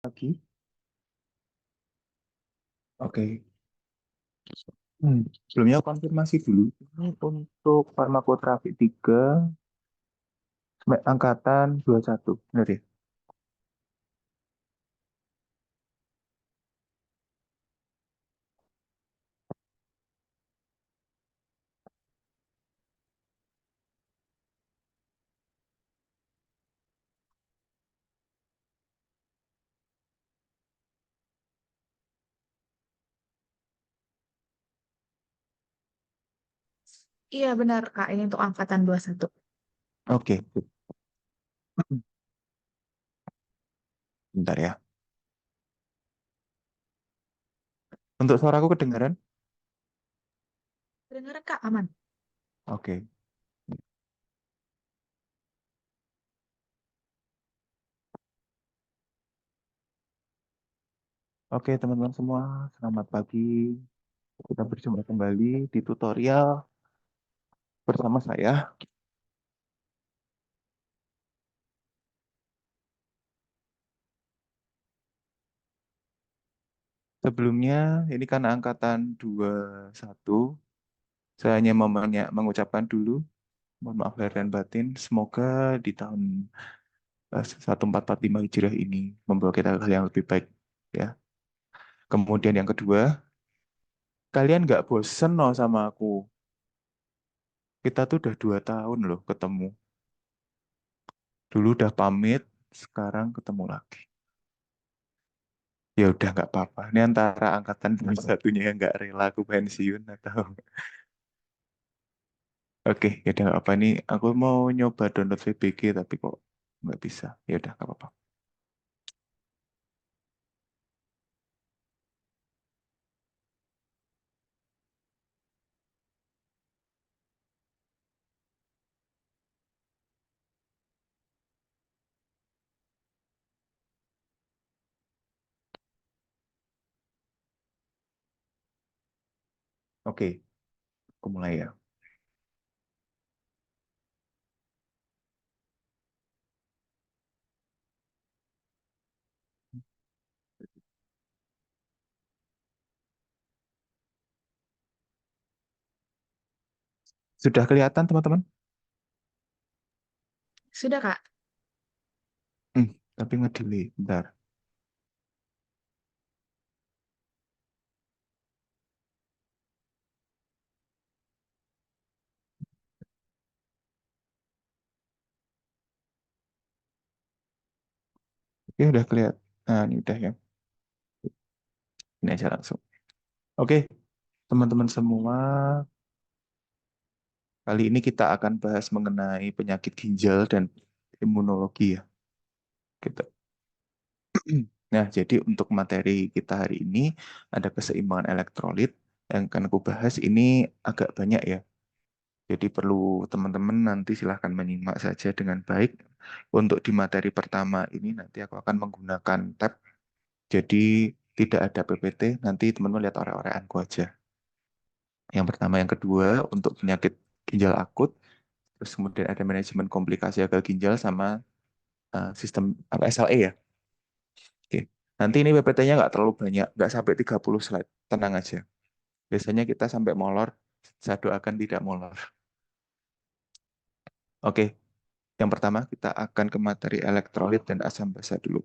Lagi. Oke. Sebelumnya konfirmasi dulu. Ini untuk farmakoterapi 3 angkatan 21. Benar ya? Iya benar Kak, ini untuk angkatan 21. Oke. Bentar ya. Untuk suaraku kedengaran? Dengar Kak, aman. Oke. Oke, teman-teman semua. Selamat pagi. Kita berjumpa kembali di tutorial bersama saya. Sebelumnya, ini kan angkatan 21. Saya hanya mau mengucapkan dulu, mohon maaf lahir dan batin. Semoga di tahun 1445 Hijriah ini membawa kita ke hal yang lebih baik. Ya. Kemudian yang kedua, kalian nggak bosen no sama aku. Kita tuh udah 2 tahun loh ketemu. Dulu udah pamit, sekarang ketemu lagi. Ya udah nggak apa-apa. Ini antara angkatan satunya yang nggak rela aku pensiun atau oke, ya udah nggak apa nih. Aku mau nyoba download VBG tapi kok nggak bisa. Ya udah nggak apa-apa. Oke, aku mulai ya. Sudah kelihatan teman-teman? Sudah Kak? Hmm, tapi ngedelay. Bentar. Oke, udah kelihatan. Nah, ini udah ya. Ini aja langsung. Oke, teman-teman semua, kali ini kita akan bahas mengenai penyakit ginjal dan imunologi ya. Gitu. Nah, jadi untuk materi kita hari ini ada keseimbangan elektrolit yang akan aku bahas ini agak banyak ya. Jadi perlu teman-teman nanti silahkan menyimak saja dengan baik. Untuk di materi pertama ini nanti aku akan menggunakan tab. Jadi tidak ada PPT, nanti teman-teman lihat ore-oreanku aja. Yang pertama, yang kedua untuk penyakit ginjal akut, terus kemudian ada manajemen komplikasi gagal ginjal sama sistem apa SLE ya. Oke. Nanti ini PPT-nya nggak terlalu banyak, nggak sampai 30 slide. Tenang aja. Biasanya kita sampai molor, saya doakan tidak molor. Oke, yang pertama kita akan ke materi elektrolit dan asam basa dulu.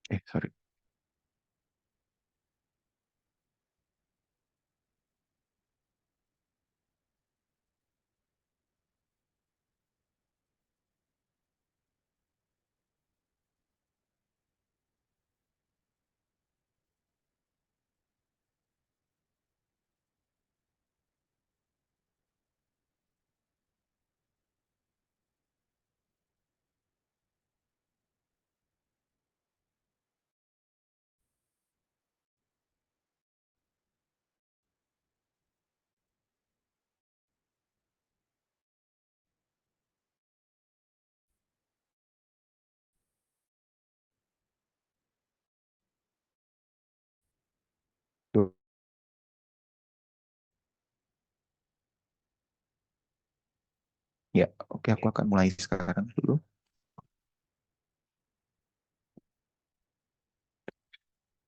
Sorry. Ya, oke, aku akan mulai sekarang dulu.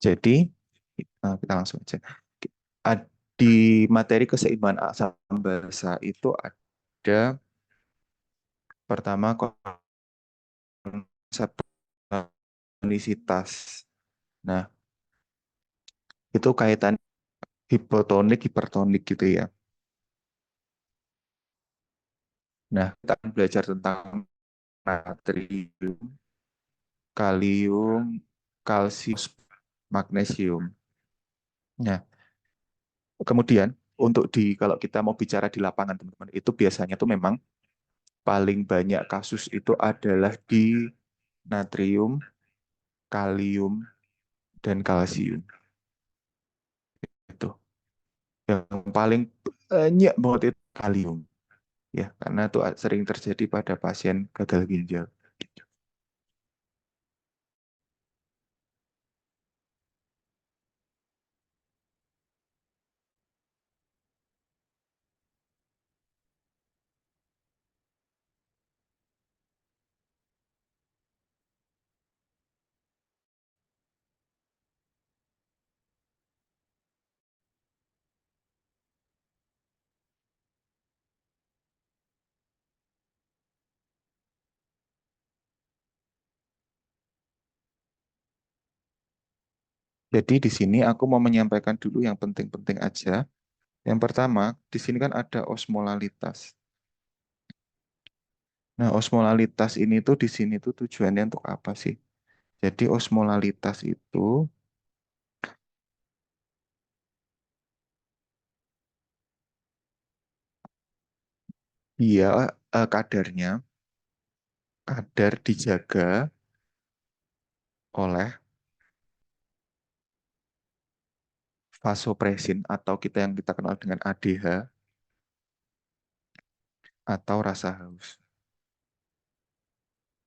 Jadi, kita langsung aja. Di materi keseimbangan asam basa itu ada pertama konsep tonisitas. Nah, itu kaitan hipotonik, hipertonik gitu ya. Nah, kita akan belajar tentang natrium, kalium, kalsium, magnesium. Nah, kemudian untuk kalau kita mau bicara di lapangan teman-teman, itu biasanya tuh memang paling banyak kasus itu adalah di natrium, kalium, dan kalsium. Itu yang paling banyak banget itu kalium, ya, karena itu sering terjadi pada pasien gagal ginjal. Jadi di sini aku mau menyampaikan dulu yang penting-penting aja. Yang pertama, di sini kan ada osmolalitas. Nah, osmolalitas ini tuh di sini tuh tujuannya untuk apa sih? Jadi osmolalitas itu dia kadarnya, kadar dijaga oleh vasopresin atau yang kita kenal dengan ADH atau rasa haus.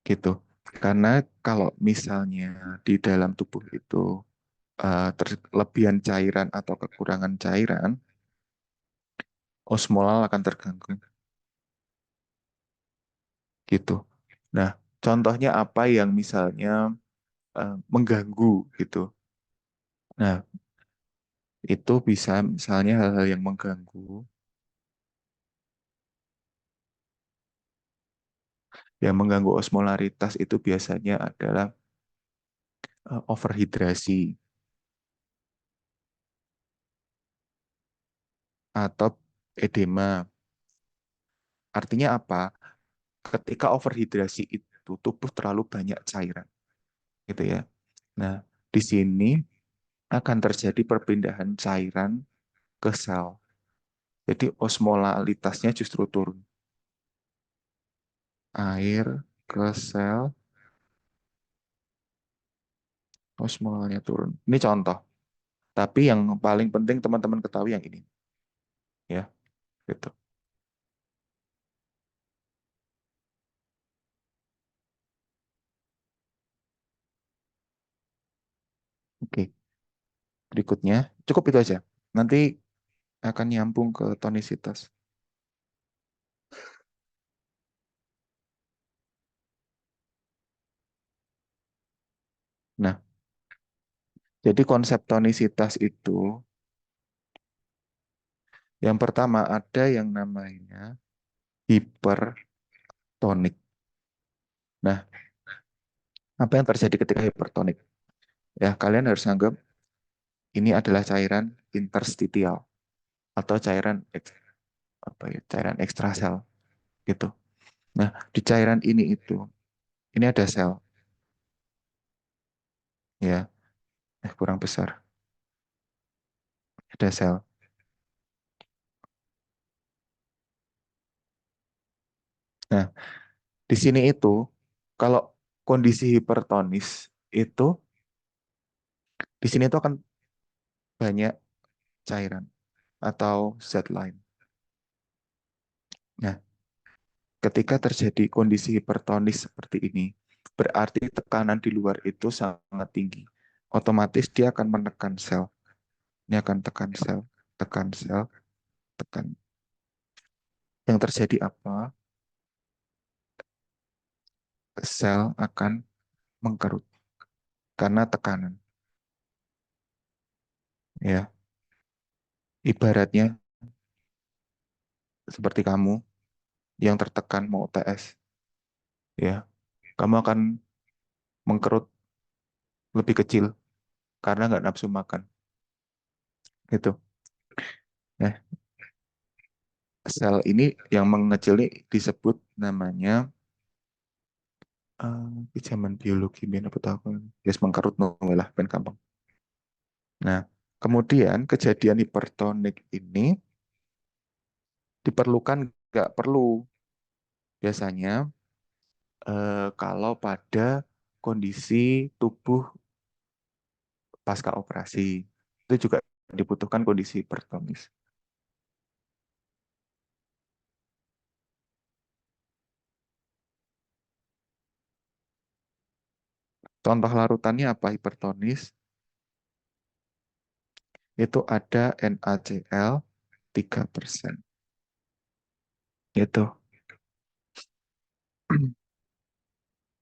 Gitu. Karena kalau misalnya di dalam tubuh itu kelebihan cairan atau kekurangan cairan, osmolal akan terganggu. Gitu. Nah, contohnya apa yang misalnya mengganggu gitu. Nah, itu bisa misalnya hal-hal yang mengganggu. Yang mengganggu osmolaritas itu biasanya adalah overhidrasi atau edema. Artinya apa? Ketika overhidrasi itu tubuh terlalu banyak cairan, gitu ya. Nah, di sini akan terjadi perpindahan cairan ke sel. Jadi osmolalitasnya justru turun. Air ke sel, osmolalnya turun. Ini contoh. Tapi yang paling penting teman-teman ketahui yang ini, ya, gitu. Oke, berikutnya cukup itu aja. Nanti akan nyambung ke tonisitas. Nah, jadi konsep tonisitas itu yang pertama ada yang namanya hipertonik. Nah, apa yang terjadi ketika hipertonik? Ya, kalian harus anggap ini adalah cairan interstitial atau cairan ekstrasel gitu. Nah, di cairan ini ini ada sel, ya, kurang besar, ada sel. Nah, di sini itu kalau kondisi hipertonis itu di sini itu akan banyak cairan atau zat lain. Nah, ketika terjadi kondisi hipertonis seperti ini, berarti tekanan di luar itu sangat tinggi. Otomatis dia akan menekan sel. Ini akan tekan sel, tekan sel, tekan. Yang terjadi apa? sel akan mengkerut karena tekanan. Ya, ibaratnya seperti kamu yang tertekan mau UTS, ya, kamu akan mengkerut lebih kecil karena nggak nafsu makan. Gitu. Nah, sel ini yang mengecil ini disebut namanya di zaman biologi ben apa tahu kan. Yes, mengkerut lah ben gampang. Nah, kemudian kejadian hipertonik ini diperlukan nggak perlu biasanya kalau pada kondisi tubuh pasca operasi itu juga dibutuhkan kondisi hipertonis. Contoh larutannya apa hipertonis? Itu ada NaCl 3%. Itu.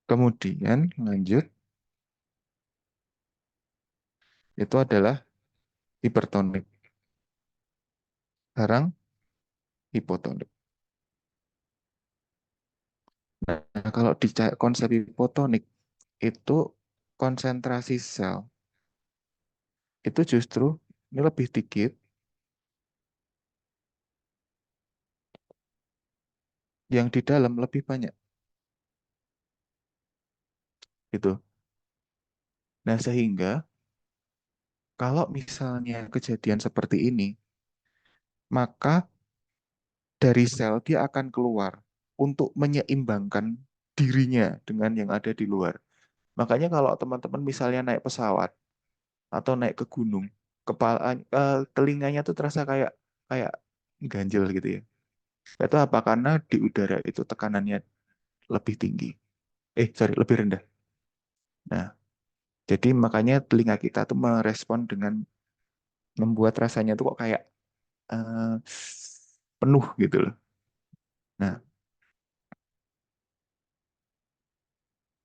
Kemudian lanjut, itu adalah hipertonik. Sekarang hipotonik. Nah, kalau di konsep hipotonik, itu konsentrasi sel itu justru ini lebih dikit, yang di dalam lebih banyak. Gitu. Nah, sehingga kalau misalnya kejadian seperti ini, maka dari sel dia akan keluar untuk menyeimbangkan dirinya dengan yang ada di luar. Makanya kalau teman-teman misalnya naik pesawat atau naik ke gunung, telinganya tuh terasa kayak kayak ganjel gitu ya. Itu apa? Karena di udara itu tekanannya lebih tinggi. Sorry, lebih rendah. Nah, jadi makanya telinga kita tuh merespon dengan membuat rasanya tuh kok kayak eh, penuh gitu loh. Nah,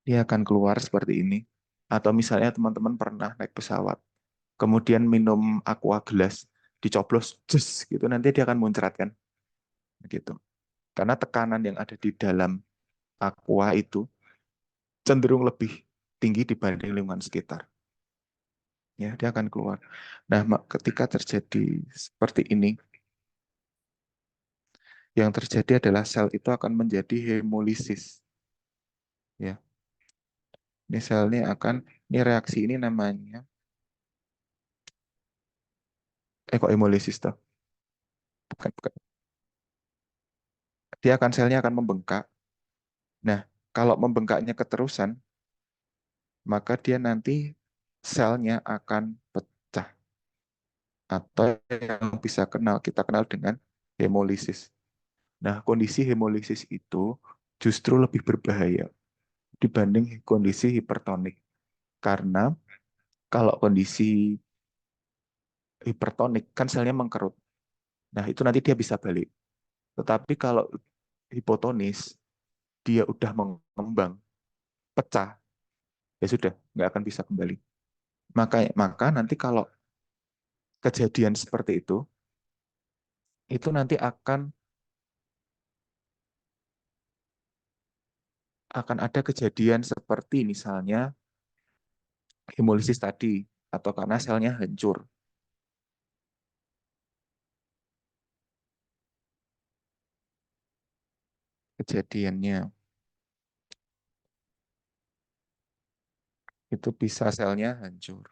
dia akan keluar seperti ini. Atau misalnya teman-teman pernah naik pesawat, kemudian minum aqua gelas, dicoblos, jus, gitu, nanti dia akan muncrat kan, gitu. Karena tekanan yang ada di dalam aqua itu cenderung lebih tinggi dibanding lingkungan sekitar. Ya, dia akan keluar. Nah, ketika terjadi seperti ini, yang terjadi adalah sel itu akan menjadi hemolisis. Ya, ini selnya akan, ini reaksi ini namanya, kok hemolisis toh? Bukan, bukan. Dia akan selnya akan membengkak. Nah, kalau membengkaknya keterusan, maka dia nanti selnya akan pecah atau yang bisa kita kenal dengan hemolisis. Nah, kondisi hemolisis itu justru lebih berbahaya dibanding kondisi hipertonik. Karena kalau kondisi hipertonik kan selnya mengkerut. Nah, itu nanti dia bisa balik. Tetapi kalau hipotonis, dia udah mengembang, pecah, ya sudah, nggak akan bisa kembali. Maka nanti kalau kejadian seperti itu nanti akan ada kejadian seperti misalnya hemolisis tadi, atau karena selnya hancur. Kejadiannya itu bisa selnya hancur.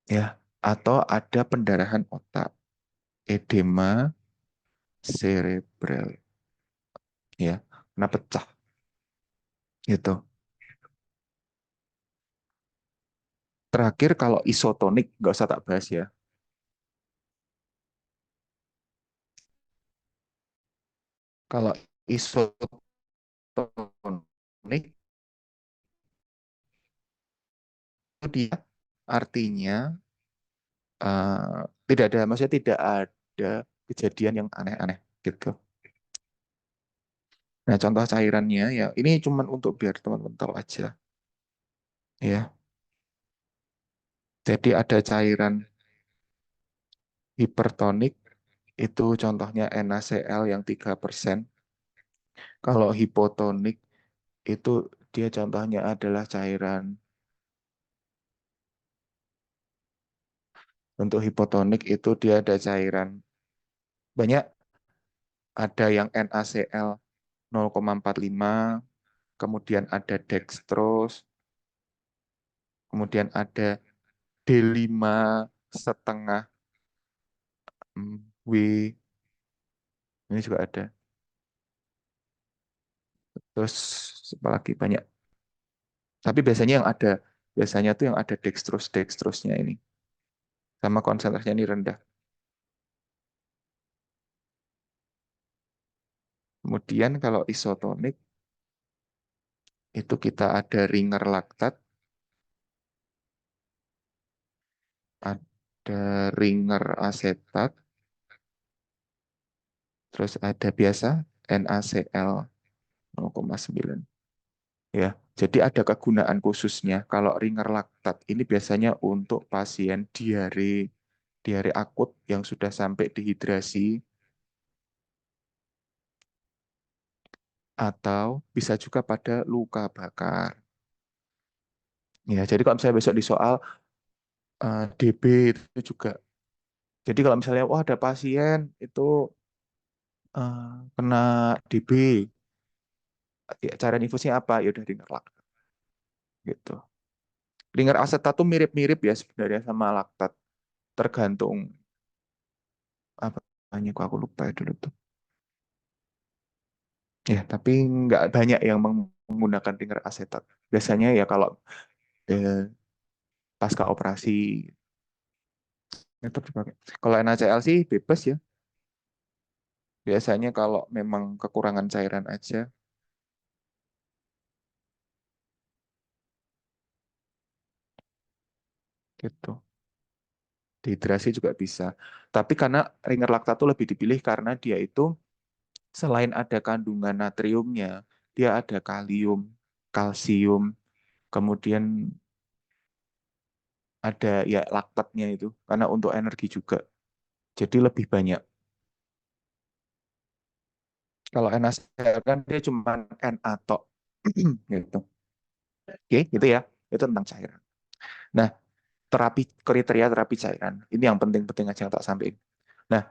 Ya, atau ada pendarahan otak, edema cerebral, ya, karena pecah. Gitu. Terakhir kalau isotonik, nggak usah tak bahas ya. Kalau isotonik itu dia artinya tidak ada, maksudnya tidak ada kejadian yang aneh-aneh gitu. Nah, contoh cairannya ya, ini cuman untuk biar teman-teman tahu aja ya. Jadi ada cairan hipertonik itu contohnya NaCl yang 3%. Kalau hipotonik itu dia contohnya adalah cairan untuk hipotonik itu dia ada cairan banyak, ada yang NaCl 0,45, kemudian ada dextrose, kemudian ada D5,5 W, ini juga ada. Terus apa lagi banyak. Tapi biasanya tuh yang ada dextrose-nya ini. Sama konsentrasinya ini rendah. Kemudian kalau isotonik, itu kita ada ringer laktat, ada ringer asetat, terus ada biasa NaCl 0,9. Ya, jadi ada kegunaan khususnya. Kalau ringer laktat ini biasanya untuk pasien diare, diare akut yang sudah sampai dehidrasi, atau bisa juga pada luka bakar. Ya, jadi kalau misalnya besok di soal DB itu juga. Jadi kalau misalnya wah ada pasien itu kena DB, ya, cara infusnya apa? Ya udah ringer laktat gitu. Ringer asetat tuh mirip-mirip ya sebenarnya sama laktat, tergantung apa namanya, kok aku lupa ya dulu tuh. Ya, tapi nggak banyak yang menggunakan ringer asetat. Biasanya ya kalau eh, pasca operasi itu dipakai. Kalau NaCl sih bebas ya. Biasanya kalau memang kekurangan cairan aja gitu. Dehidrasi juga bisa. Tapi karena ringer laktat itu lebih dipilih karena dia itu selain ada kandungan natriumnya, dia ada kalium, kalsium, kemudian ada ya laktatnya itu karena untuk energi juga. Jadi lebih banyak. Kalau NaCl kan dia cuma Na tok gitu. Oke, gitu ya. Itu tentang cairan. Nah, kriteria terapi cairan. Ini yang penting-penting aja yang tak sampaikan. Nah,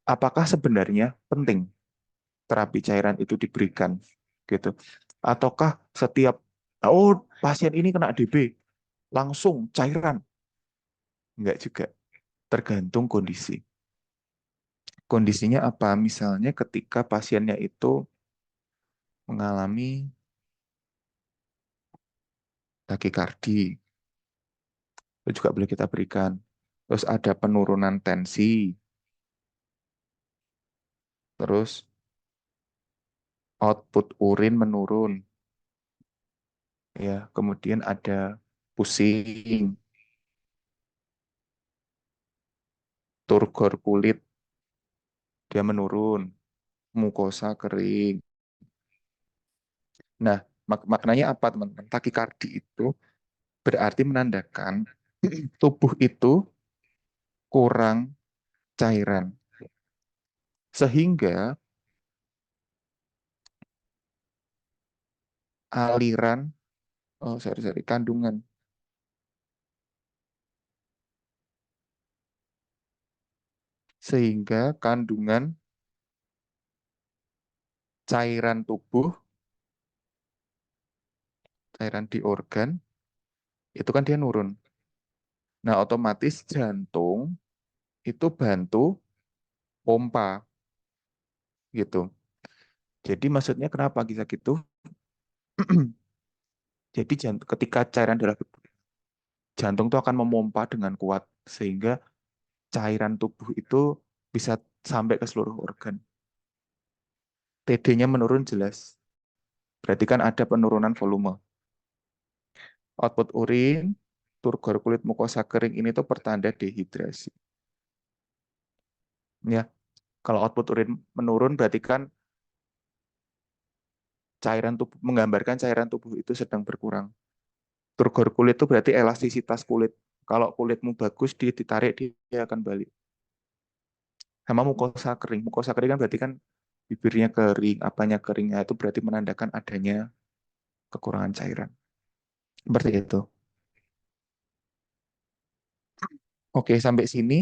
apakah sebenarnya penting terapi cairan itu diberikan gitu? Ataukah setiap pasien ini kena DB langsung cairan? Enggak juga. Tergantung kondisi. Kondisinya apa? Misalnya ketika pasiennya itu mengalami takikardi, itu juga boleh kita berikan. Terus ada penurunan tensi, terus output urin menurun, ya. Kemudian ada pusing, turgor kulit dia menurun, mukosa kering. Nah, maknanya apa teman-teman? Takikardi itu berarti menandakan tubuh itu kurang cairan. Sehingga aliran, kandungan. Sehingga kandungan cairan tubuh, cairan di organ, itu kan dia nurun. Nah, otomatis jantung itu bantu pompa gitu. Jadi maksudnya kenapa bisa gitu? Jadi ketika cairan darah jantung itu akan memompa dengan kuat sehingga cairan tubuh itu bisa sampai ke seluruh organ. TD-nya menurun jelas. Berarti kan ada penurunan volume. Output urin, turgor kulit mukosa kering ini tuh pertanda dehidrasi. Ya, kalau output urin menurun berarti kan Cairan tubuh menggambarkan cairan tubuh itu sedang berkurang. Turgor kulit itu berarti elastisitas kulit. Kalau kulitmu bagus, dia ditarik dia akan balik. Sama mukosa kering. Mukosa kering kan berarti kan bibirnya kering, apanya keringnya itu berarti menandakan adanya kekurangan cairan. Seperti itu. Oke, sampai sini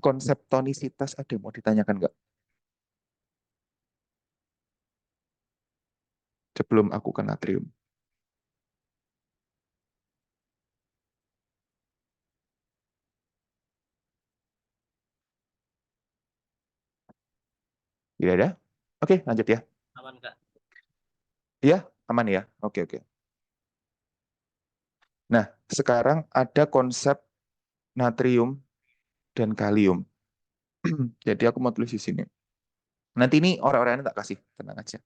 konsep tonisitas ada yang mau ditanyakan nggak? Sebelum aku ke natrium. Tidak ada? Oke, lanjut ya. Aman, Kak. Iya, aman ya. Oke, oke. Nah, sekarang ada konsep natrium dan kalium. Jadi aku mau tulis di sini. Nanti ini orang-orangnya tak kasih, tenang aja.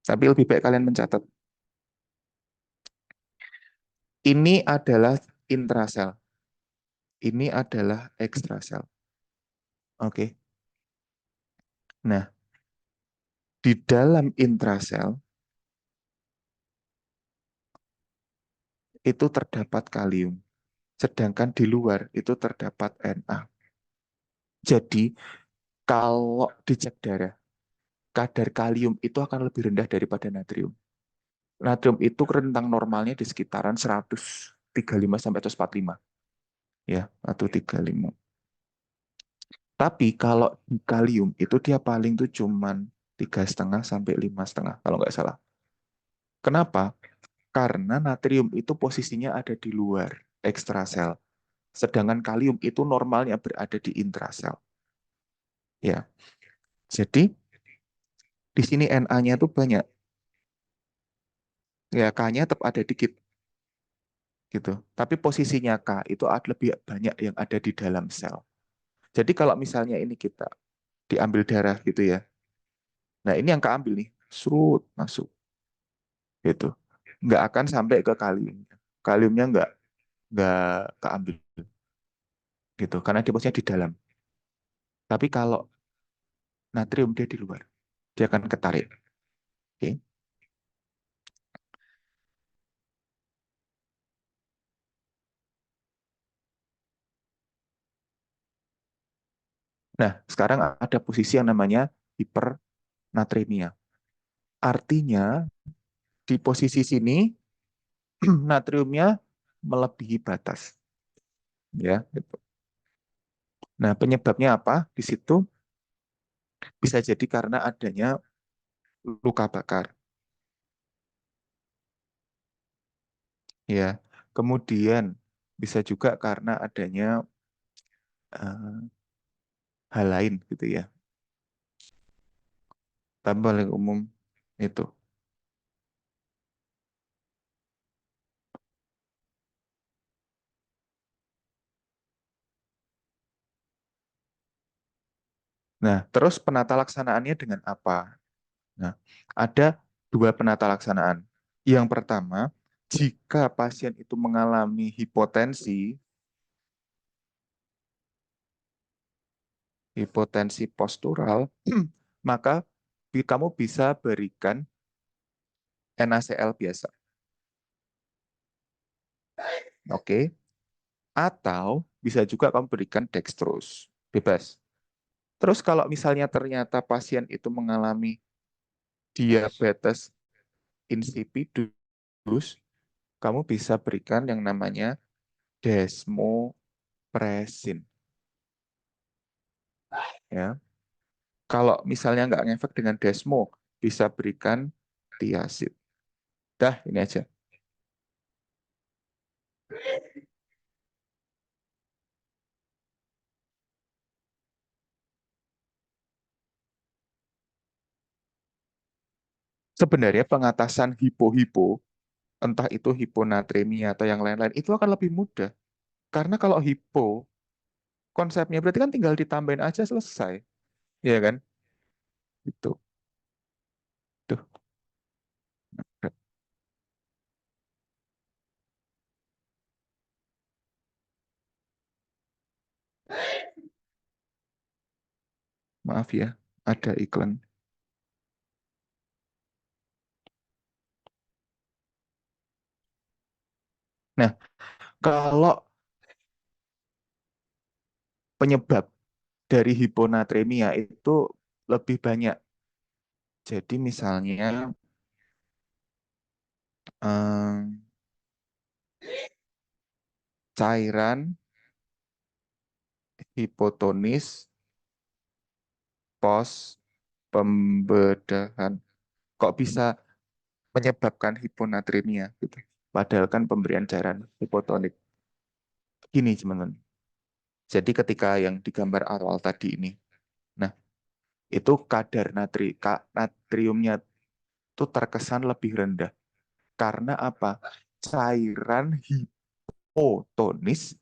Tapi lebih baik kalian mencatat. Ini adalah intrasel. Ini adalah ekstrasel. Oke. Nah, di dalam intrasel itu terdapat kalium. Sedangkan di luar itu terdapat Na. Jadi, kalau dicek darah, kadar kalium itu akan lebih rendah daripada natrium. Natrium itu rentang normalnya di sekitaran 135 sampai 145. Ya, 135. Tapi kalau di kalium itu dia paling tuh cuman 3,5 sampai 5,5 kalau nggak salah. Kenapa? Karena natrium itu posisinya ada di luar ekstrasel. Sedangkan kalium itu normalnya berada di intrasel. Ya, jadi di sini Na-nya itu banyak. Ya, K-nya tetap ada dikit gitu. Tapi posisinya K itu lebih banyak yang ada di dalam sel. Jadi kalau misalnya ini kita diambil darah gitu ya. Nah, ini yang keambil nih, serut masuk gitu. Nggak akan sampai ke kaliumnya. Kaliumnya nggak keambil gitu karena dia posisinya di dalam. Tapi kalau natrium dia di luar, dia akan ketarik. Oke. Nah, sekarang ada posisi yang namanya hipernatremia. Artinya di posisi sini natriumnya melebihi batas, ya. Gitu. Nah, penyebabnya apa? Di situ bisa jadi karena adanya luka bakar, ya. Kemudian bisa juga karena adanya eh, hal lain, gitu ya. Tapi paling umum itu. Nah, terus penata laksanaannya dengan apa? Nah, ada dua penata laksanaan. Yang pertama, jika pasien itu mengalami hipotensi postural, maka kamu bisa berikan NaCl biasa. Oke. Atau bisa juga kamu berikan dextrose. Bebas. Terus kalau misalnya ternyata pasien itu mengalami diabetes insipidus, kamu bisa berikan yang namanya desmopressin. Ya. Kalau misalnya nggak ngefek dengan desmo, bisa berikan tiazid. Dah, ini aja. Sebenarnya pengatasan hipo-hipo, entah itu hiponatremia atau yang lain-lain, itu akan lebih mudah. Karena kalau hipo, konsepnya berarti kan tinggal ditambahin aja selesai. Iya kan? Itu. Tuh. Maaf ya, ada iklan. Nah, kalau penyebab dari hiponatremia itu lebih banyak. Jadi misalnya em, cairan hipotonis pos pembedahan. Kok bisa menyebabkan hiponatremia gitu? Padahal kan pemberian cairan hipotonik. Gini, teman-teman. Jadi ketika yang digambar awal tadi ini, nah itu kadar natriumnya itu terkesan lebih rendah. Karena apa? Cairan hipotonis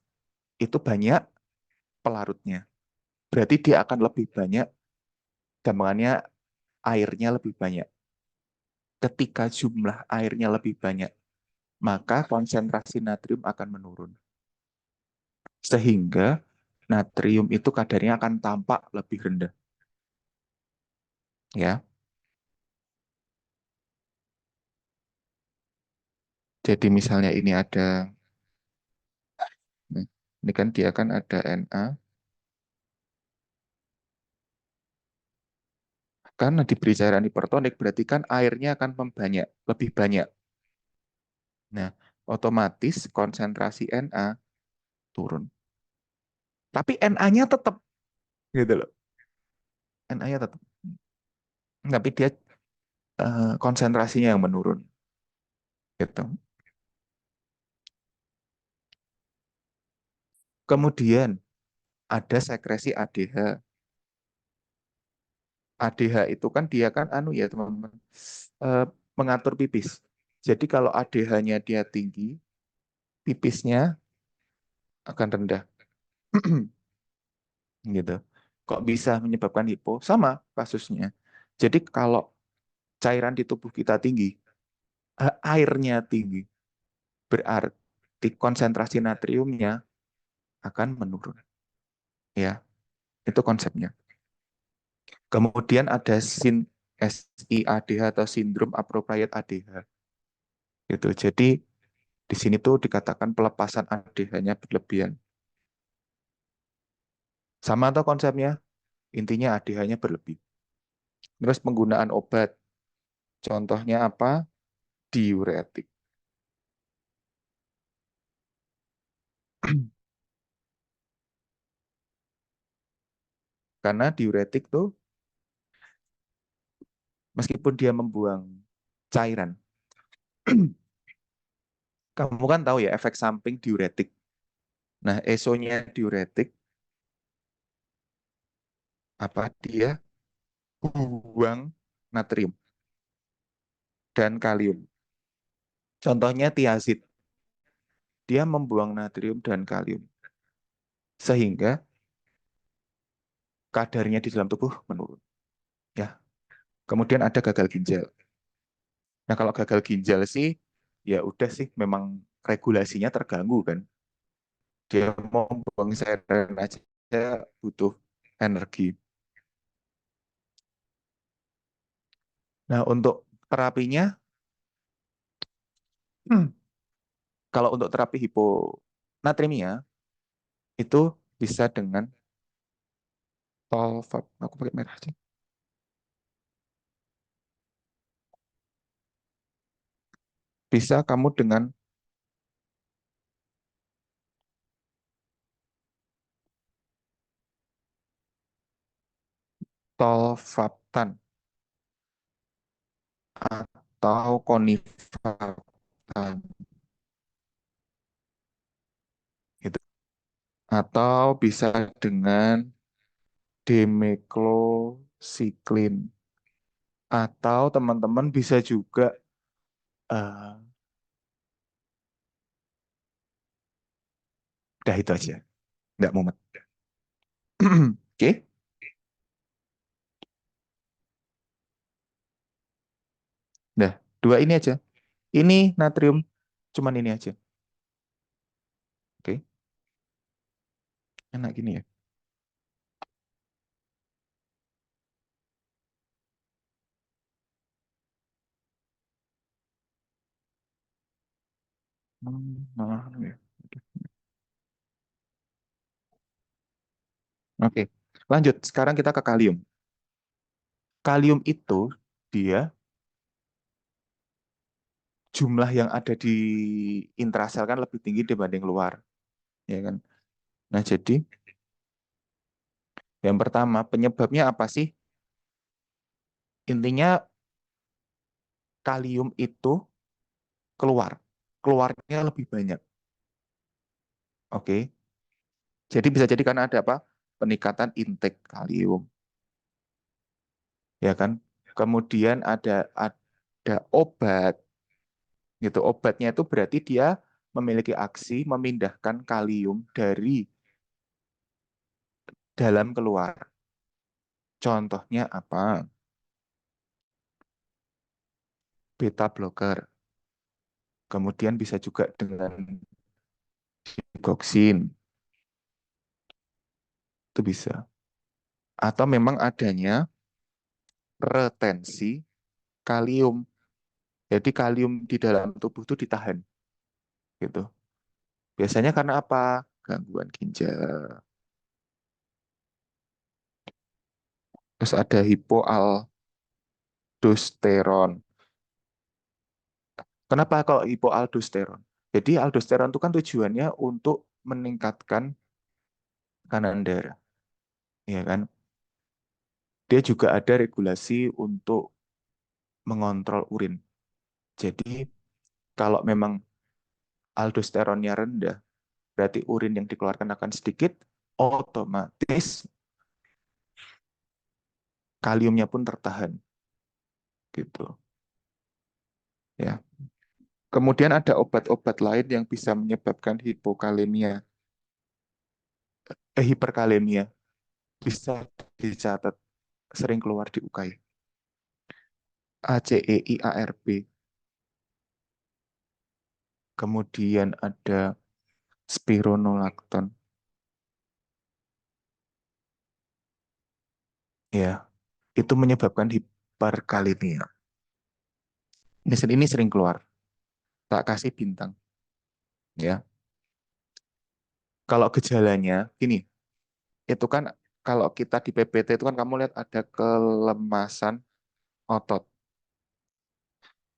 itu banyak pelarutnya. Berarti dia akan lebih banyak, gampangannya airnya lebih banyak. Ketika jumlah airnya lebih banyak, maka konsentrasi natrium akan menurun. Sehingga natrium itu kadarnya akan tampak lebih rendah. Ya, jadi misalnya ini ada, ini kan dia kan ada Na, karena diberi cairan hipertonik berarti kan airnya akan membanyak, lebih banyak. Nah, otomatis konsentrasi Na turun. Tapi Na-nya tetap gitu loh. Na-nya tetap. Tapi dia konsentrasinya yang menurun gitu. Kemudian ada sekresi ADH. ADH itu kan dia kan anu ya teman-teman, eh, mengatur pipis. Jadi kalau ADH-nya dia tinggi, pipisnya akan rendah. Gitu. Kok bisa menyebabkan hipo? Sama kasusnya. Jadi kalau cairan di tubuh kita tinggi, airnya tinggi, berarti konsentrasi natriumnya akan menurun. Ya, itu konsepnya. Kemudian ada SIADH atau sindrom appropriate ADH. Gitu. Jadi di sini tuh dikatakan pelepasan ADH-nya berlebihan. Sama atau konsepnya? Intinya ADH-nya berlebih. Terus penggunaan obat. Contohnya apa? Diuretik. Karena diuretik tuh meskipun dia membuang cairan, kamu kan tahu ya efek samping diuretik. Nah, esonya diuretik apa dia buang natrium dan kalium. Contohnya tiazid, dia membuang natrium dan kalium sehingga kadarnya di dalam tubuh menurun. Ya, kemudian ada gagal ginjal. Nah, kalau gagal ginjal sih ya udah sih memang regulasinya terganggu kan. Dia mau buang cairan aja butuh energi. Nah, untuk terapinya, kalau untuk terapi hiponatremia itu bisa dengan tolvap. Aku pakai merah aja. Bisa kamu dengan tolvaptan atau konifaptan gitu. Atau bisa dengan demeklosiklin. Atau teman-teman bisa juga eh udah itu aja. Nggak mumet. Oke. Nah, dua ini aja. Ini natrium, cuman ini aja. Oke. Enak gini ya. Nah, ya. Oke, lanjut. Sekarang kita ke kalium. Kalium itu dia jumlah yang ada di intrasel kan lebih tinggi dibanding luar, ya kan? Nah, jadi yang pertama penyebabnya apa sih? Intinya kalium itu keluar, keluarnya lebih banyak. Oke, jadi bisa jadi karena ada apa? Peningkatan intake kalium, ya kan? Kemudian ada obat, gitu. Obatnya itu berarti dia memiliki aksi memindahkan kalium dari dalam keluar. Contohnya apa? Beta blocker. Kemudian bisa juga dengan digoxin, itu bisa. Atau memang adanya retensi kalium. Jadi kalium di dalam tubuh itu ditahan, gitu. Biasanya karena apa? Gangguan ginjal. Terus ada hipoaldosteron. Kenapa kalau hipoaldosteron? Jadi aldosteron itu kan tujuannya untuk meningkatkan tekanan darah, ya kan? Dia juga ada regulasi untuk mengontrol urin. Jadi kalau memang aldosteronnya rendah, berarti urin yang dikeluarkan akan sedikit, otomatis kaliumnya pun tertahan, gitu. Ya. Kemudian ada obat-obat lain yang bisa menyebabkan hipokalemia, hiperkalemia, bisa dicatat sering keluar di UKI. ACEIARB. Kemudian ada spironolakton. Ya, itu menyebabkan hiperkalemia. Ini sering keluar. Tak kasih bintang. Ya, kalau gejalanya, gini, itu kan kalau kita di PPT itu kan kamu lihat ada kelemasan otot.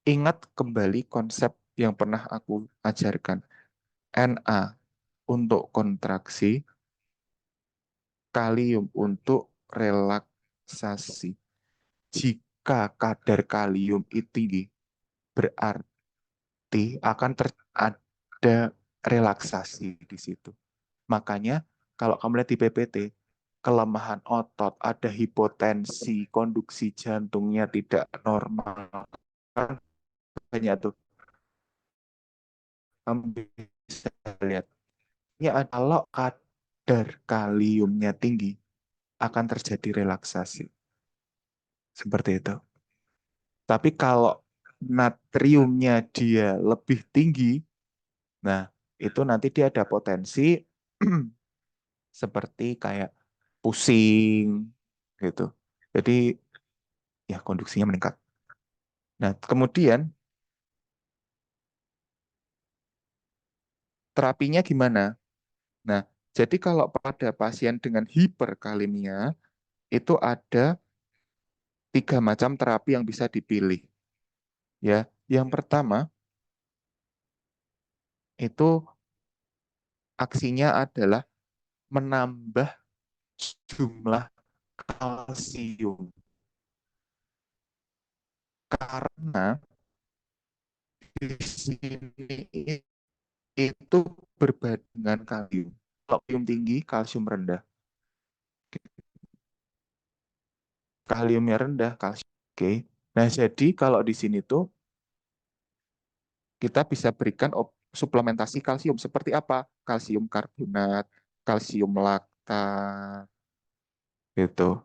Ingat kembali konsep yang pernah aku ajarkan. Na untuk kontraksi, kalium untuk relaksasi. Jika kadar kalium itu tinggi, berarti akan ada relaksasi di situ. Makanya kalau kamu lihat di PPT, kelemahan otot, ada hipotensi, konduksi jantungnya tidak normal. Kan banyak tuh, kamu bisa lihat. Ya, kalau kadar kaliumnya tinggi, akan terjadi relaksasi. Seperti itu. Tapi kalau natriumnya dia lebih tinggi, nah itu nanti dia ada potensi seperti kayak pusing gitu. Jadi ya konduksinya meningkat. Nah, kemudian terapinya gimana? Nah, jadi kalau pada pasien dengan hiperkalemia itu ada 3 macam terapi yang bisa dipilih. Ya, yang pertama itu aksinya adalah menambah jumlah kalsium karena di sini itu berbandingan kalium. Kalau kalium tinggi, kalsium rendah. Kaliumnya rendah, kalsium. Oke. Nah, jadi kalau di sini tuh kita bisa berikan suplementasi kalsium seperti apa? Kalsium karbonat, kalsium laktat, gitu.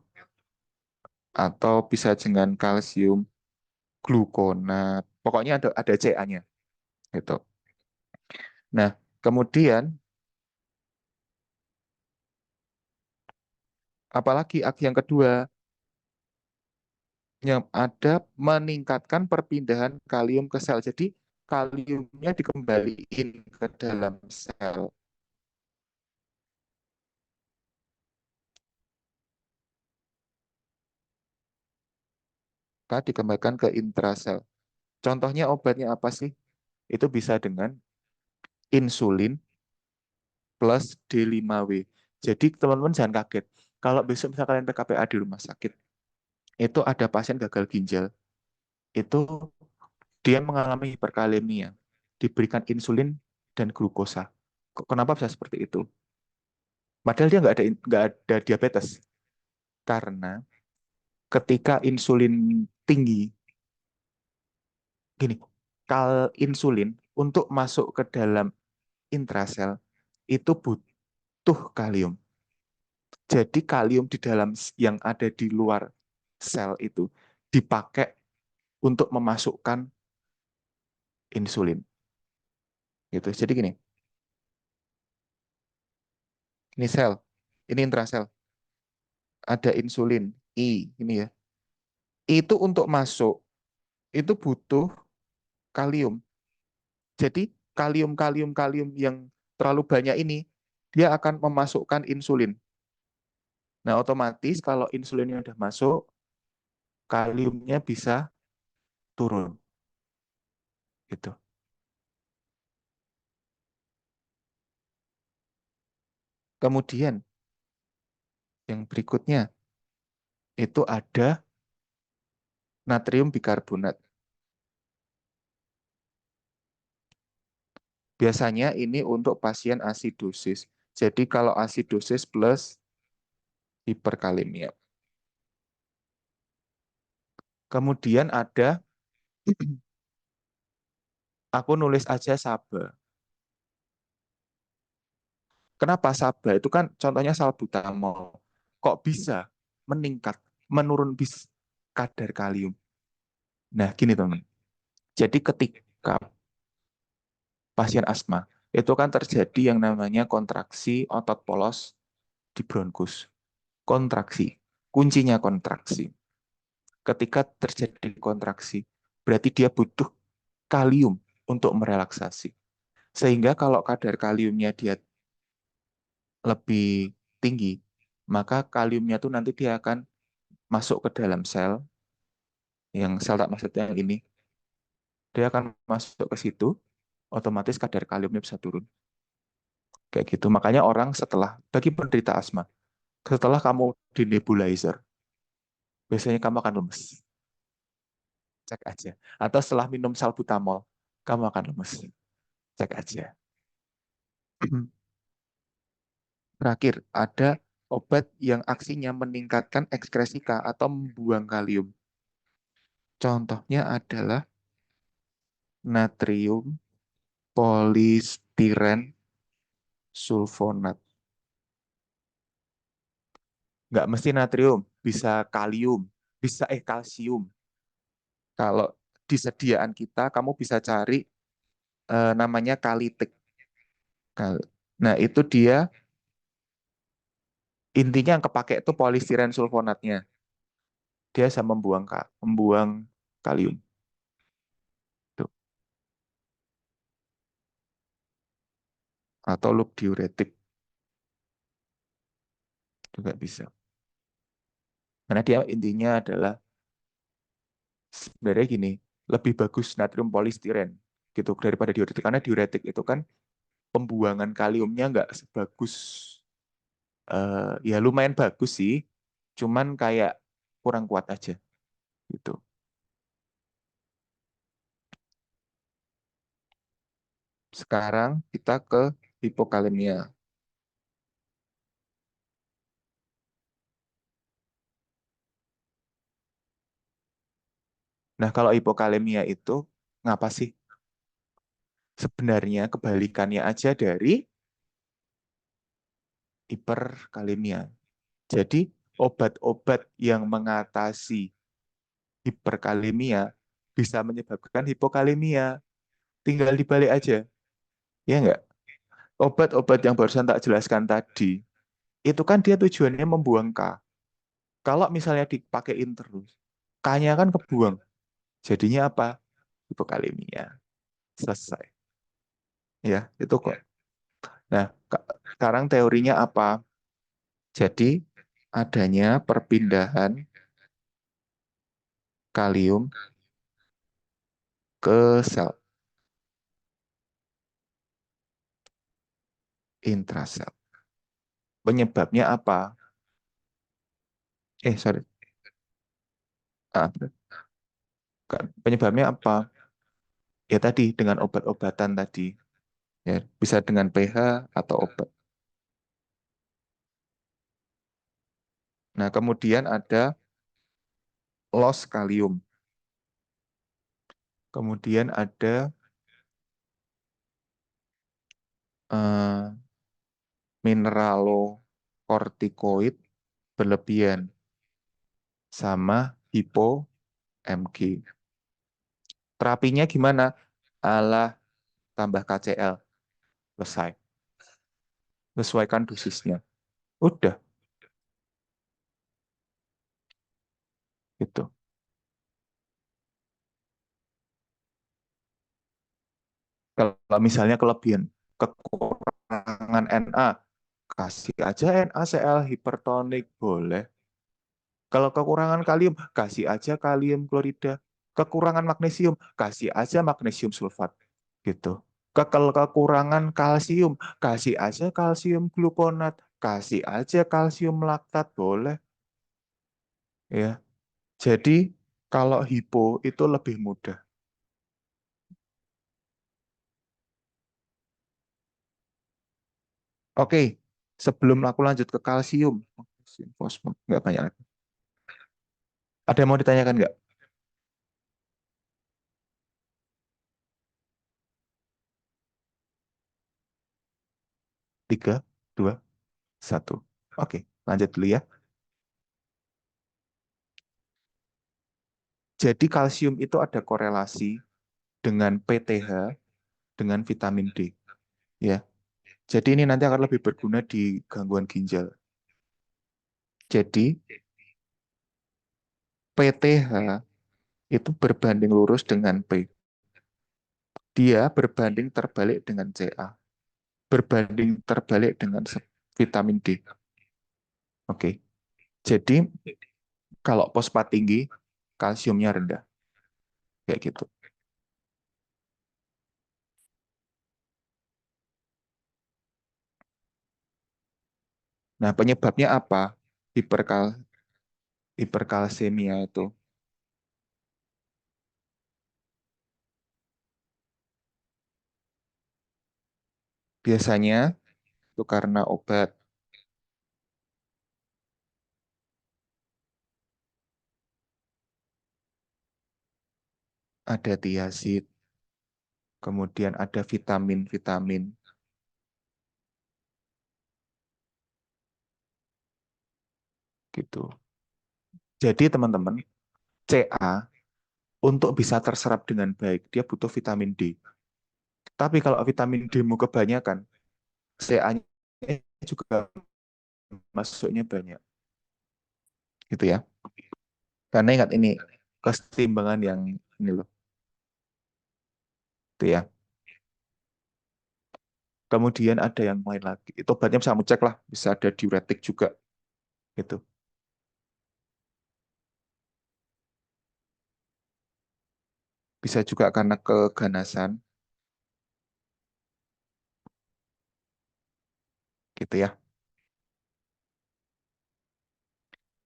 Atau bisa dengan kalsium glukonat. Pokoknya ada CA-nya, gitu. Nah, kemudian apalagi yang kedua yang ada meningkatkan perpindahan kalium ke sel. Jadi kaliumnya dikembaliin ke dalam sel, dikembalikan ke intrasel. Contohnya obatnya apa sih? Itu bisa dengan insulin plus D5W. Jadi teman-teman jangan kaget. Kalau besok misalnya kalian PKPA di rumah sakit, itu ada pasien gagal ginjal, itu dia mengalami hiperkalemia, diberikan insulin dan glukosa. Kenapa bisa seperti itu? Padahal dia nggak ada diabetes. Karena ketika insulin tinggi, gini, insulin untuk masuk ke dalam intrasel itu butuh kalium. Jadi kalium di dalam yang ada di luar sel itu dipakai untuk memasukkan insulin. Gitu. Jadi gini, ini sel, ini intrasel, ada insulin I ini ya. Itu untuk masuk itu butuh kalium. Jadi kalium yang terlalu banyak ini dia akan memasukkan insulin. Nah, otomatis kalau insulinnya udah masuk, kaliumnya bisa turun gitu. Kemudian yang berikutnya itu ada natrium bikarbonat. Biasanya ini untuk pasien asidosis. Jadi kalau asidosis plus hiperkalemia. Kemudian ada, aku nulis aja SABA. Kenapa SABA? Itu kan contohnya salbutamol. Kok bisa meningkat, menurun kadar kalium? Nah, gini teman. Jadi ketika pasien asma, itu kan terjadi yang namanya kontraksi otot polos di bronkus. Kontraksi. Kuncinya kontraksi. Ketika terjadi kontraksi, berarti dia butuh kalium untuk merelaksasi. Sehingga kalau kadar kaliumnya dia lebih tinggi, maka kaliumnya tuh nanti dia akan masuk ke dalam sel, yang sel tak maksudnya yang ini, dia akan masuk ke situ, otomatis kadar kaliumnya bisa turun. Kayak gitu. Makanya orang setelah, bagi penderita asma, setelah kamu di nebulizer, biasanya kamu akan lemes. Cek aja. Atau setelah minum salbutamol, kamu akan lemes. Cek aja. Terakhir, ada obat yang aksinya meningkatkan ekskresi K atau membuang kalium. Contohnya adalah natrium polistiren sulfonat. Nggak mesti natrium, bisa kalium, bisa kalsium. Kalau di sediaan kita, kamu bisa cari namanya kalitik. Nah, itu dia intinya yang kepake itu polistiren sulfonatnya. Dia bisa membuang kalium. Tuh. Atau loop diuretik juga bisa. Karena dia intinya adalah sebenarnya gini, lebih bagus natrium polistiren gitu daripada diuretik, karena diuretik itu kan pembuangan kaliumnya nggak sebagus, ya lumayan bagus sih, cuman kayak kurang kuat aja gitu. Sekarang kita ke hipokalemia. Nah, kalau hipokalemia itu ngapa sih? Sebenarnya kebalikannya aja dari hiperkalemia. Jadi obat-obat yang mengatasi hiperkalemia bisa menyebabkan hipokalemia. Tinggal dibalik aja, ya enggak? Obat-obat yang barusan tak jelaskan tadi, itu kan dia tujuannya membuang K. Kalau misalnya dipakein terus, K-nya kan kebuang. Jadinya apa? Hipokalemia. selesai. Ya, itu kok. Nah, sekarang teorinya apa? Jadi, adanya perpindahan kalium ke sel intrasel. Penyebabnya apa? Sorry. Ah, penyebabnya apa? Ya tadi dengan obat-obatan tadi. Ya, bisa dengan pH atau obat. Nah, kemudian ada loss kalium. Kemudian ada eh, mineralokortikoid berlebihan sama hipo Mg. Terapinya gimana? Alah, tambah KCl. Selesai. Sesuaikan dosisnya. Udah, gitu. Kalau misalnya kelebihan, kekurangan Na, kasih aja NaCl hipertonik, boleh. Kalau kekurangan kalium, kasih aja kalium klorida. Kekurangan magnesium, kasih aja magnesium sulfat. Gitu. Kekurangan kalsium, kasih aja kalsium glukonat, kasih aja kalsium laktat, boleh. Ya. Jadi kalau hipo itu lebih mudah. Oke, sebelum aku lanjut ke kalsium, fosfat, nggak banyak lagi. Ada yang mau ditanyakan nggak? 3, 2, 1. Oke, lanjut dulu ya. Jadi kalsium itu ada korelasi dengan PTH dengan vitamin D. Ya, jadi ini nanti akan lebih berguna di gangguan ginjal. Jadi PTH itu berbanding lurus dengan P. Dia berbanding terbalik dengan Ca. Berbanding terbalik dengan vitamin D. Oke. Jadi kalau fosfat tinggi, kalsiumnya rendah. Kayak gitu. Nah, penyebabnya apa? Hiperkal hiperkalsemia itu. Biasanya itu karena obat. Ada tiazid, kemudian ada vitamin-vitamin gitu. Jadi teman-teman, Ca untuk bisa terserap dengan baik, dia butuh vitamin D. Tapi kalau vitamin D-mu kebanyakan, Ca-nya juga masuknya banyak. Gitu ya. Karena ingat ini, kesetimbangan yang ini loh. Itu ya. Kemudian ada yang lain lagi. Itu obatnya bisa kamu cek lah. Bisa ada diuretik juga. Gitu. Bisa juga karena keganasan. Gitu ya.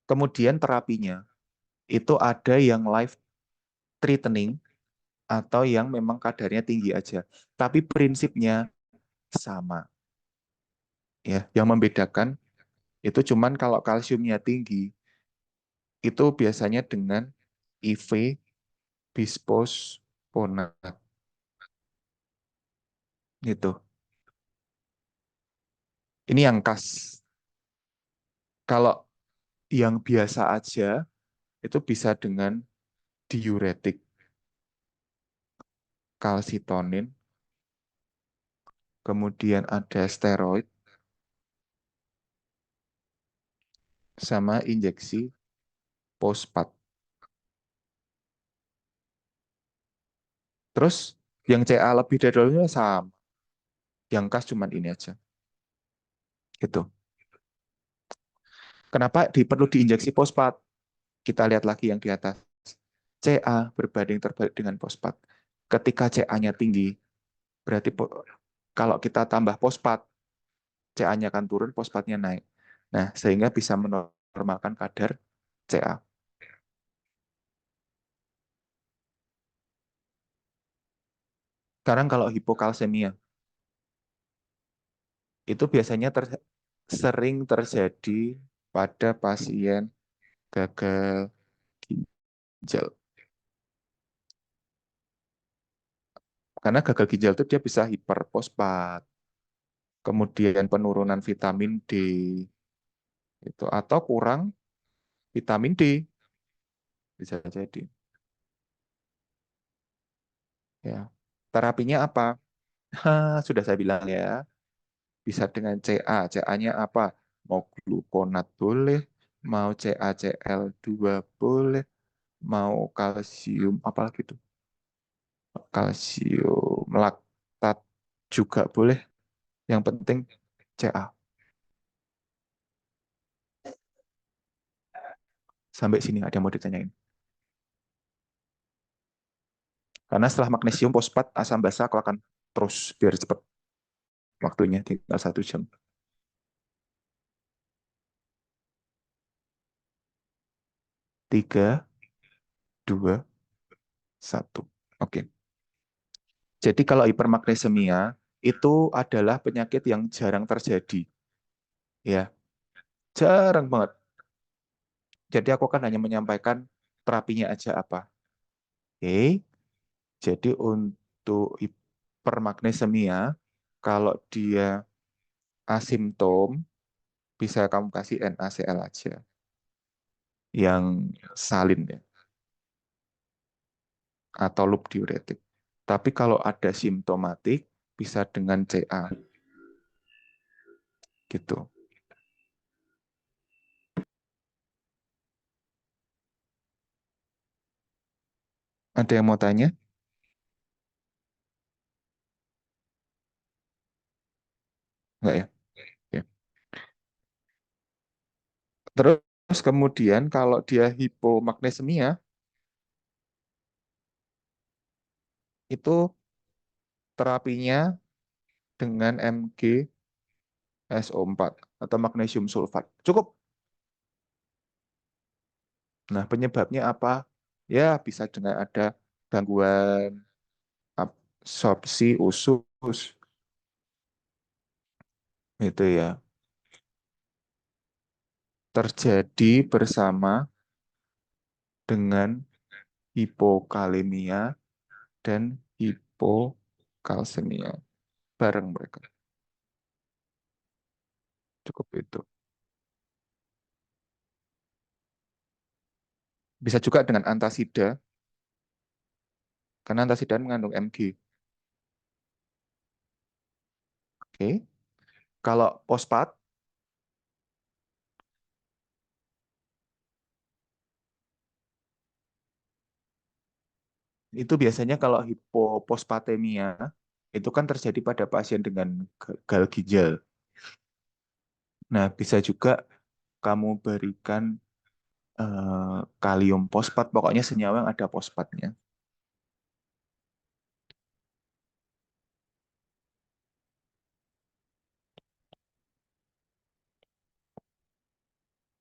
Kemudian terapinya. Itu ada yang life threatening atau yang memang kadarnya tinggi aja. Tapi prinsipnya sama. Ya, yang membedakan itu cuman kalau kalsiumnya tinggi, itu biasanya dengan IV bisphosphonat. Gitu. Ini yang khas. Kalau yang biasa aja, itu bisa dengan diuretik, kalsitonin, kemudian ada steroid, sama injeksi fosfat. Terus Yang Ca lebih dari dulunya sama. Yang kas cuman ini aja. Gitu. Kenapa perlu diinjeksi fosfat? Kita lihat lagi yang di atas. Ca berbanding terbalik dengan fosfat. Ketika Ca-nya tinggi, berarti kalau kita tambah fosfat, Ca-nya akan turun, fosfatnya naik. Nah, sehingga bisa menormalkan kadar Ca. Sekarang kalau hipokalsemia, itu biasanya sering terjadi pada pasien gagal ginjal. Karena gagal ginjal itu dia bisa hiperfosfat, kemudian penurunan vitamin D, itu atau kurang vitamin D bisa jadi. Ya, terapinya apa? Sudah saya bilang ya, bisa dengan Ca. Ca-nya apa? Mau glukonat boleh, mau CaCl2 boleh, mau kalsium apalagi itu, kalsium laktat juga boleh. Yang penting Ca. Sampai sini ada yang mau ditanyain. Karena setelah magnesium, fosfat, asam basa, aku akan terus biar cepat waktunya tinggal 1 jam. 3, 2, 1. Oke. Jadi kalau hipermagnesemia itu adalah penyakit yang jarang terjadi. Ya, jarang banget. Jadi aku kan hanya menyampaikan terapinya aja apa. Oke. Jadi untuk hipermagnesemia, kalau dia asimptom, bisa kamu kasih NaCl aja. Yang salin ya, atau loop diuretik. Tapi kalau ada simptomatik, bisa dengan Ca. Gitu. Ada yang mau tanya? Enggak ya? Oke. Terus kemudian kalau dia hipomagnesemia, itu terapinya dengan MgSO4 atau magnesium sulfat. Cukup. Nah, penyebabnya apa? Ya, bisa dengan ada gangguan absorpsi usus. Itu ya. Terjadi bersama dengan hipokalemia dan hipokalsemia. Bareng mereka. Cukup itu. Bisa juga dengan antasida, karena antasida mengandung Mg. Oke. Kalau fosfat, itu biasanya kalau hipopospatemia, itu kan terjadi pada pasien dengan gagal ginjal. Nah, bisa juga kamu berikan kalium fosfat, pokoknya senyawa yang ada fosfatnya.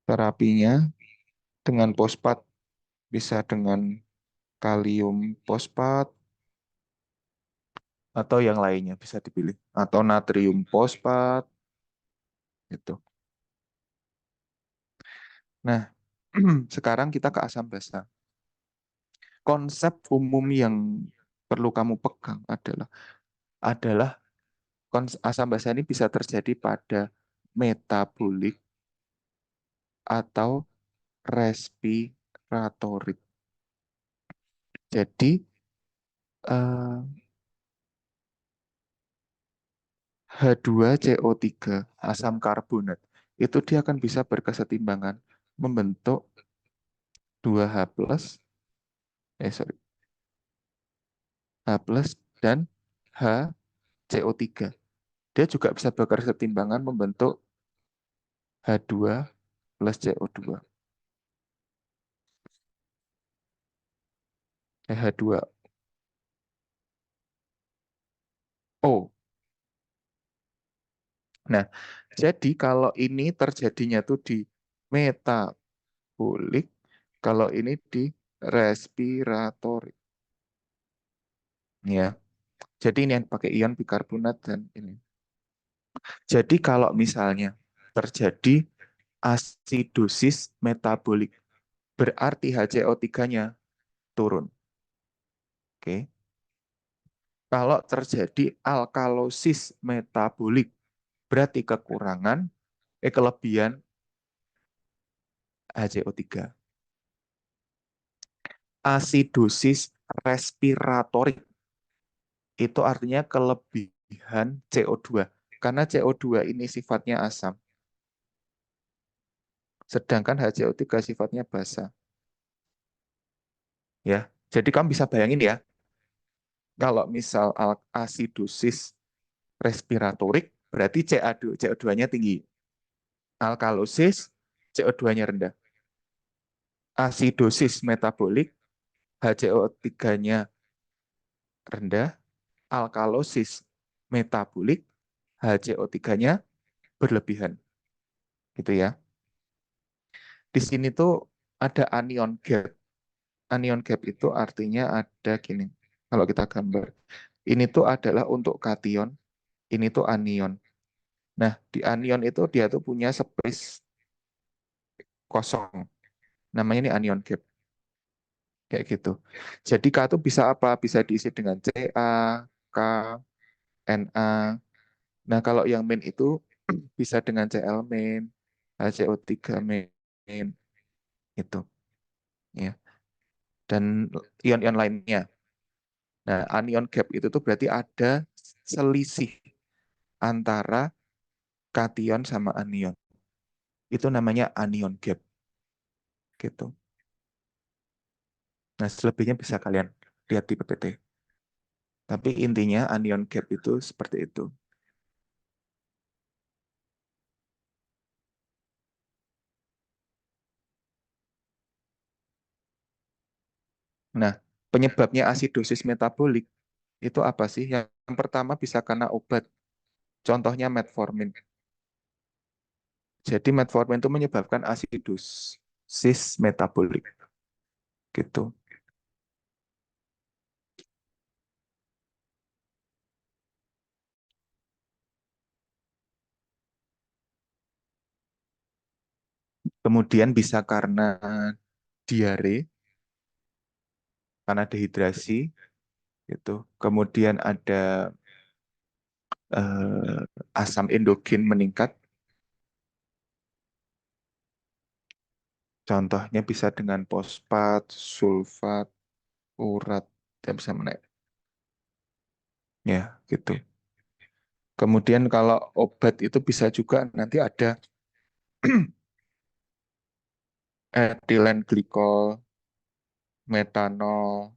Terapinya dengan fosfat bisa dengan kalium fosfat atau yang lainnya bisa dipilih, atau natrium fosfat itu. Nah, sekarang kita ke asam basa. Konsep umum yang perlu kamu pegang adalah asam basa ini bisa terjadi pada metabolik atau respiratorik. Jadi H2CO3 asam karbonat itu dia akan bisa berkesetimbangan membentuk 2H plus H plus dan HCO3. Dia juga bisa berkesinambungan membentuk H2 plus CO2. H2O. Nah, jadi kalau ini terjadinya tuh di metabolik, kalau ini di respiratory. Ya, jadi ini yang pakai ion bikarbonat dan ini. Jadi kalau misalnya terjadi asidosis metabolik, berarti HCO3-nya turun. Oke. Kalau terjadi alkalosis metabolik, berarti kelebihan HCO3. Asidosis respiratorik itu artinya kelebihan CO2. Karena CO2 ini sifatnya asam, sedangkan HCO3 sifatnya basa. Ya, jadi kamu bisa bayangin ya, kalau misal asidosis respiratorik, berarti CO2-nya tinggi. Alkalosis, CO2-nya rendah. Asidosis metabolik, HCO3-nya rendah. Alkalosis metabolik, HCO3-nya berlebihan. Gitu ya. Di sini tuh ada anion gap. Anion gap itu artinya ada gini. Kalau kita gambar. Ini tuh adalah untuk kation, ini tuh anion. Nah, di anion itu dia tuh punya space kosong. Namanya ini anion gap. Kayak gitu. Jadi K itu bisa apa? Bisa diisi dengan Ca, K, Na. Nah, kalau yang main itu bisa dengan Cl main, HCO3 main, itu ya. Dan ion-ion lainnya. Nah, anion gap itu tuh berarti ada selisih antara kation sama anion. Itu namanya anion gap gitu. Nah, selebihnya bisa kalian lihat di PPT. Tapi intinya anion gap itu seperti itu. Nah, penyebabnya asidosis metabolik itu apa sih? Yang pertama bisa karena obat. Contohnya metformin. Jadi metformin itu menyebabkan asidosis metabolik gitu. Kemudian bisa karena diare, karena dehidrasi gitu. Kemudian ada asam endogen meningkat. Contohnya bisa dengan fosfat, sulfat, urat, dan bisa menaik. Ya, gitu. Kemudian kalau obat itu bisa juga nanti ada etilen glikol, metanol,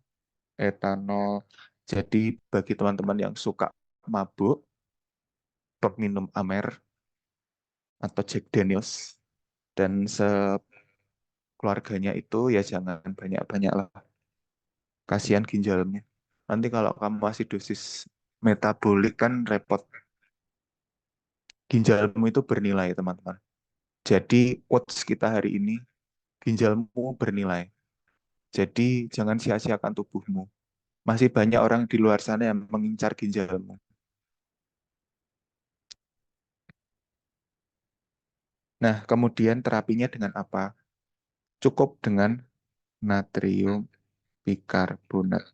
etanol. Jadi bagi teman-teman yang suka mabuk, minum Amer atau Jack Daniels dan sekeluarganya itu ya jangan banyak-banyak lah. Kasihan ginjalnya. Nanti kalau kamu masih dosis metabolik kan repot. Ginjalmu itu bernilai, teman-teman. Jadi quotes kita hari ini, ginjalmu bernilai. Jadi jangan sia-siakan tubuhmu. Masih banyak orang di luar sana yang mengincar ginjalmu. Nah, kemudian terapinya dengan apa? Cukup dengan natrium bikarbonat.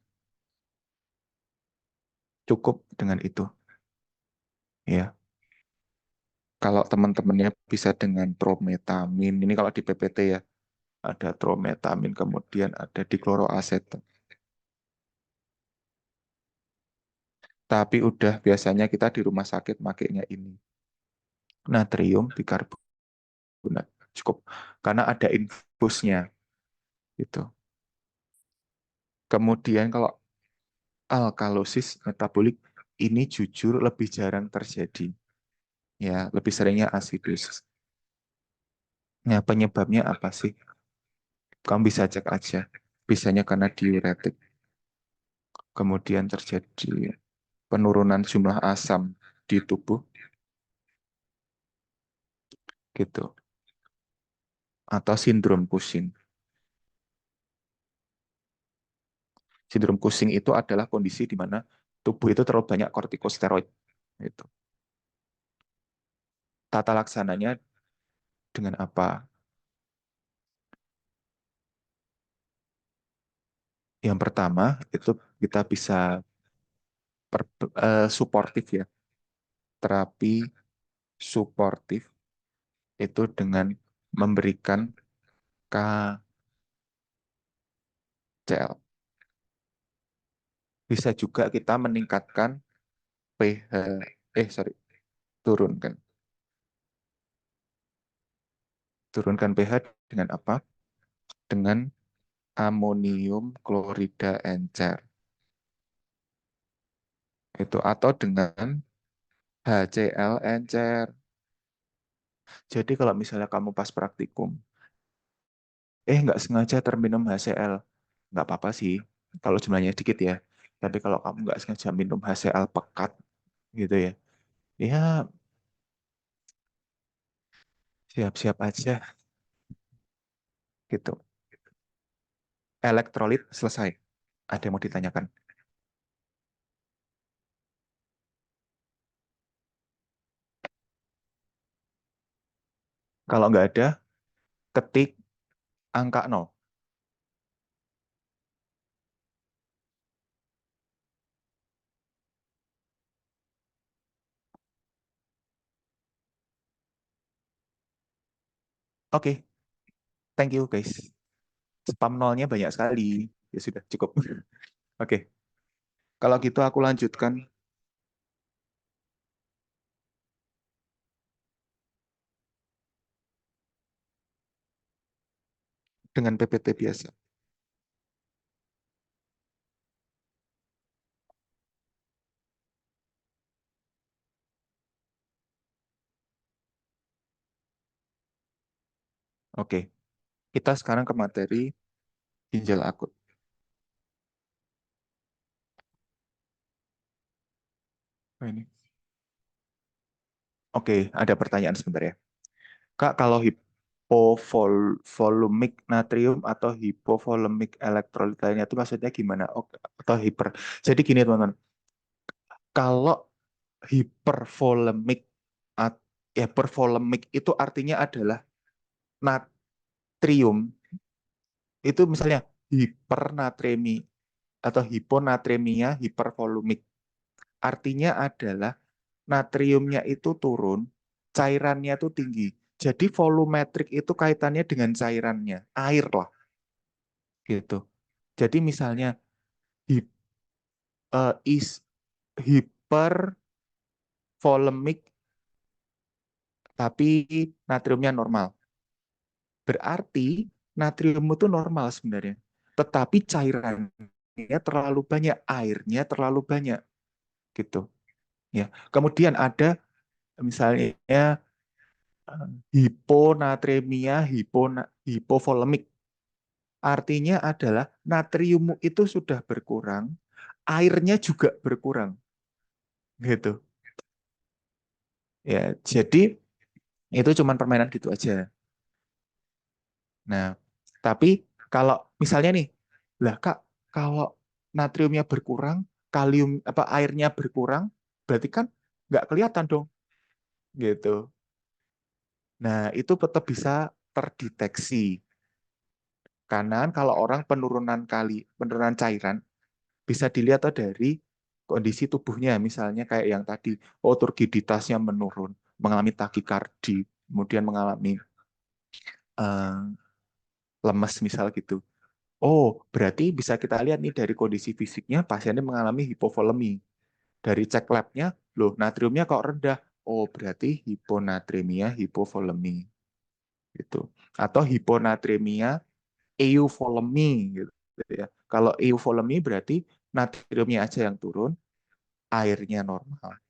Cukup dengan itu. Ya, kalau teman-temannya bisa dengan trometamin. Ini kalau di PPT ya, ada trometamin, kemudian ada dikloroaseton. Tapi udah biasanya kita di rumah sakit makainya ini. Natrium bikarbonat. Cukup. Karena ada infusnya. Gitu. Kemudian kalau alkalosis metabolik ini jujur lebih jarang terjadi. Ya, lebih seringnya asidosis. Nah, penyebabnya apa sih? Kamu bisa cek aja. Biasanya karena diuretik. Kemudian terjadi penurunan jumlah asam di tubuh gitu. Atau sindrom Cushing. Sindrom Cushing itu adalah kondisi di mana tubuh itu terlalu banyak kortikosteroid. Itu. Tata laksananya dengan apa? Yang pertama itu kita bisa suportif ya, terapi suportif itu dengan memberikan KCl. Bisa juga kita meningkatkan pH, sorry, turunkan. Turunkan pH dengan apa? Dengan amonium klorida encer. Itu atau dengan HCl encer. Jadi kalau misalnya kamu pas praktikum, nggak sengaja terminum HCl, nggak apa-apa sih kalau jumlahnya dikit ya. Tapi kalau kamu nggak sengaja minum HCl pekat gitu ya, ya siap-siap aja gitu. Elektrolit selesai. Ada yang mau ditanyakan? Kalau nggak ada, ketik angka 0. Oke, thank you guys. Spam nolnya banyak sekali. Ya sudah, cukup. Oke, kalau gitu aku lanjutkan dengan PPT biasa. Oke, kita sekarang ke materi ginjal akut. Oh, ini. Oke, ada pertanyaan sebentar ya. Kak, kalau hipovolemic natrium atau hipovolemic elektrolit lainnya itu maksudnya gimana? Oke, atau hiper. Jadi gini teman-teman, kalau hipervolemic hipervolemic itu artinya adalah natrium itu misalnya hipernatremi atau hiponatremia hipervolumik. Artinya adalah natriumnya itu turun, cairannya itu tinggi. Jadi volumetrik itu kaitannya dengan cairannya, air lah gitu. Jadi misalnya hip, is hipervolemic tapi natriumnya normal. Berarti natrium itu normal sebenarnya. Tetapi cairannya terlalu banyak, airnya terlalu banyak gitu. Ya. Kemudian ada misalnya hiponatremia, hipovolemik. Artinya adalah natriummu itu sudah berkurang, airnya juga berkurang, gitu. Ya, jadi itu cuma permainan gitu aja. Nah, tapi kalau misalnya nih, lah Kak, kalau natriumnya berkurang, kalium apa airnya berkurang, berarti kan nggak kelihatan dong, gitu. Nah, itu tetap bisa terdeteksi. Karena kalau orang penurunan cairan bisa dilihat tuh dari kondisi tubuhnya, misalnya kayak yang tadi, oh turgiditasnya menurun, mengalami takikardi, kemudian mengalami eh, lemes misal gitu. Oh, berarti bisa kita lihat nih dari kondisi fisiknya pasiennya mengalami hipovolemi. Dari cek labnya, loh natriumnya kok rendah. Oh, berarti hiponatremia, hipovolemi gitu. Atau hiponatremia, euvolemi gitu ya. Kalau euvolemi berarti natriumnya aja yang turun, airnya normal.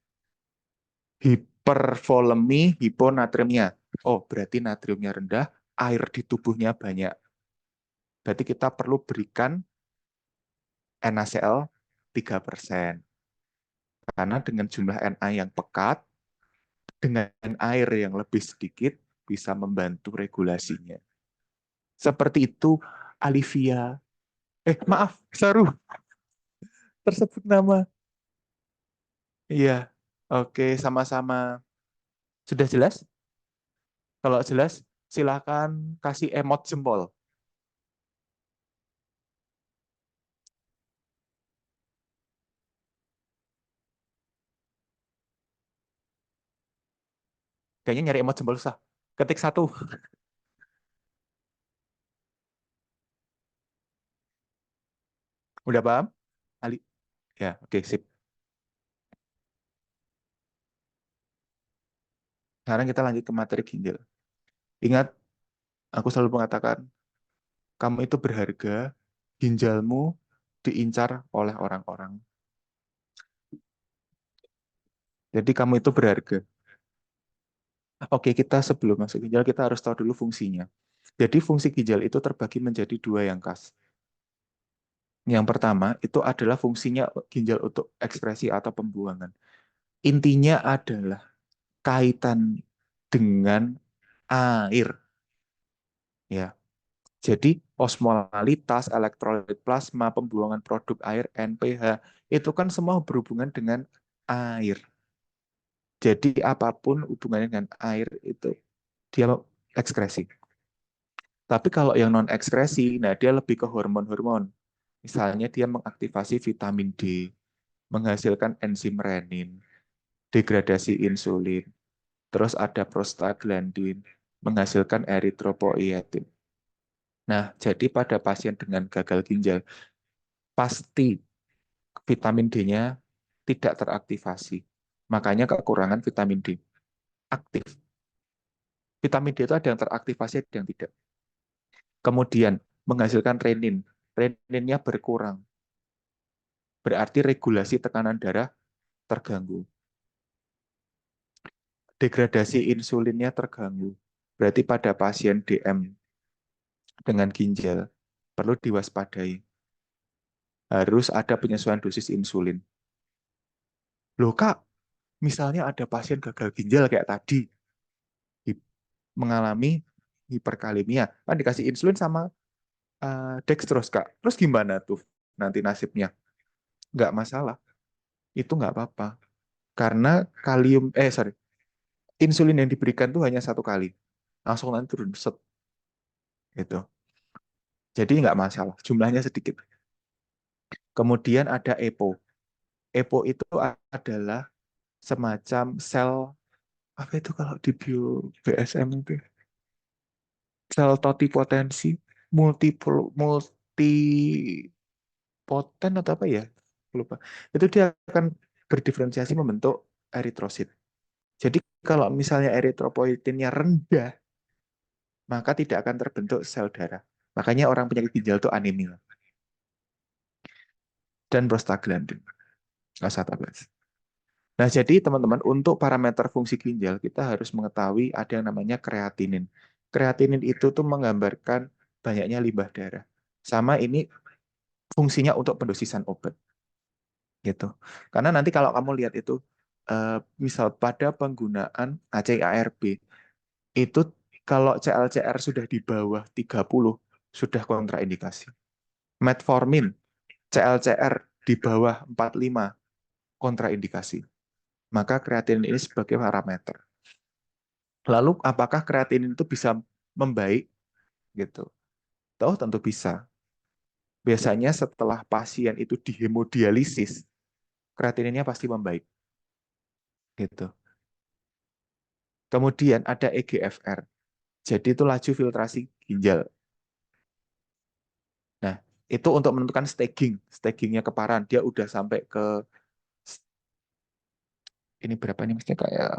Hipervolemi, hiponatriemia. Oh, berarti natriumnya rendah, air di tubuhnya banyak. Berarti kita perlu berikan NaCl 3%. Karena dengan jumlah Na yang pekat, dengan air yang lebih sedikit, bisa membantu regulasinya. Seperti itu, Alivia. Maaf, Saru, tersebut nama. Iya, oke, sama-sama. Sudah jelas? Kalau jelas, silakan kasih emot jempol. Kayaknya nyari emot jempol susah. Ketik satu. Udah paham? Ali? Ya, oke, sip. Sekarang kita lanjut ke materi ginjal. Ingat, aku selalu mengatakan, kamu itu berharga, ginjalmu diincar oleh orang-orang. Jadi kamu itu berharga. Oke, kita sebelum masuk ginjal, kita harus tahu dulu fungsinya. Jadi fungsi ginjal itu terbagi menjadi dua yang khas. Yang pertama, itu adalah fungsinya ginjal untuk ekspresi atau pembuangan. Intinya adalah kaitan dengan air. Ya, jadi osmolalitas, elektrolit plasma, pembuangan produk air, NPH, itu kan semua berhubungan dengan air. Jadi apapun hubungannya dengan air itu dia ekskresi. Tapi kalau yang non ekskresi, nah dia lebih ke hormon-hormon. Misalnya dia mengaktifasi vitamin D, menghasilkan enzim renin, degradasi insulin, terus ada prostaglandin, menghasilkan eritropoietin. Nah, jadi pada pasien dengan gagal ginjal, pasti vitamin D-nya tidak teraktivasi. Makanya kekurangan vitamin D. Aktif. Vitamin D itu ada yang teraktivasi, ada yang tidak. Kemudian menghasilkan renin. Reninnya berkurang. Berarti regulasi tekanan darah terganggu. Degradasi insulinnya terganggu. Berarti pada pasien DM dengan ginjal perlu diwaspadai. Harus ada penyesuaian dosis insulin. Loh Kak, misalnya ada pasien gagal ginjal kayak tadi, mengalami hiperkalemia, kan dikasih insulin sama dextrose Kak. Terus gimana tuh nanti nasibnya? Nggak masalah, itu nggak apa-apa. Karena insulin yang diberikan tuh hanya satu kali. Langsung nanti turun, set, gitu. Jadi nggak masalah, jumlahnya sedikit. Kemudian ada EPO. EPO itu adalah semacam sel, apa itu kalau di bio BSM itu? Sel totipotensi multipoten atau apa ya? Lupa. Itu dia akan berdiferensiasi membentuk eritrosit. Jadi kalau misalnya eritropoietinnya rendah, maka tidak akan terbentuk sel darah. Makanya orang penyakit ginjal itu anemia dan prostaglandin. Kasatablase. Nah, jadi teman-teman, untuk parameter fungsi ginjal, kita harus mengetahui ada yang namanya kreatinin. Kreatinin itu tuh menggambarkan banyaknya limbah darah. Sama ini fungsinya untuk pendosisan obat. Gitu. Karena nanti kalau kamu lihat itu, misal pada penggunaan ACE-ARB, itu kalau CLCR sudah di bawah 30, sudah kontraindikasi. Metformin, CLCR di bawah 45, kontraindikasi. Maka kreatinin ini sebagai parameter. Lalu apakah kreatinin itu bisa membaik gitu? Tahu tentu bisa. Biasanya setelah pasien itu dihemodialisis, kreatininnya pasti membaik gitu. Kemudian ada EGFR. Jadi itu laju filtrasi ginjal. Nah, itu untuk menentukan staging, stagingnya keparahan. Dia udah sampai ke ini berapa nih maksudnya kayak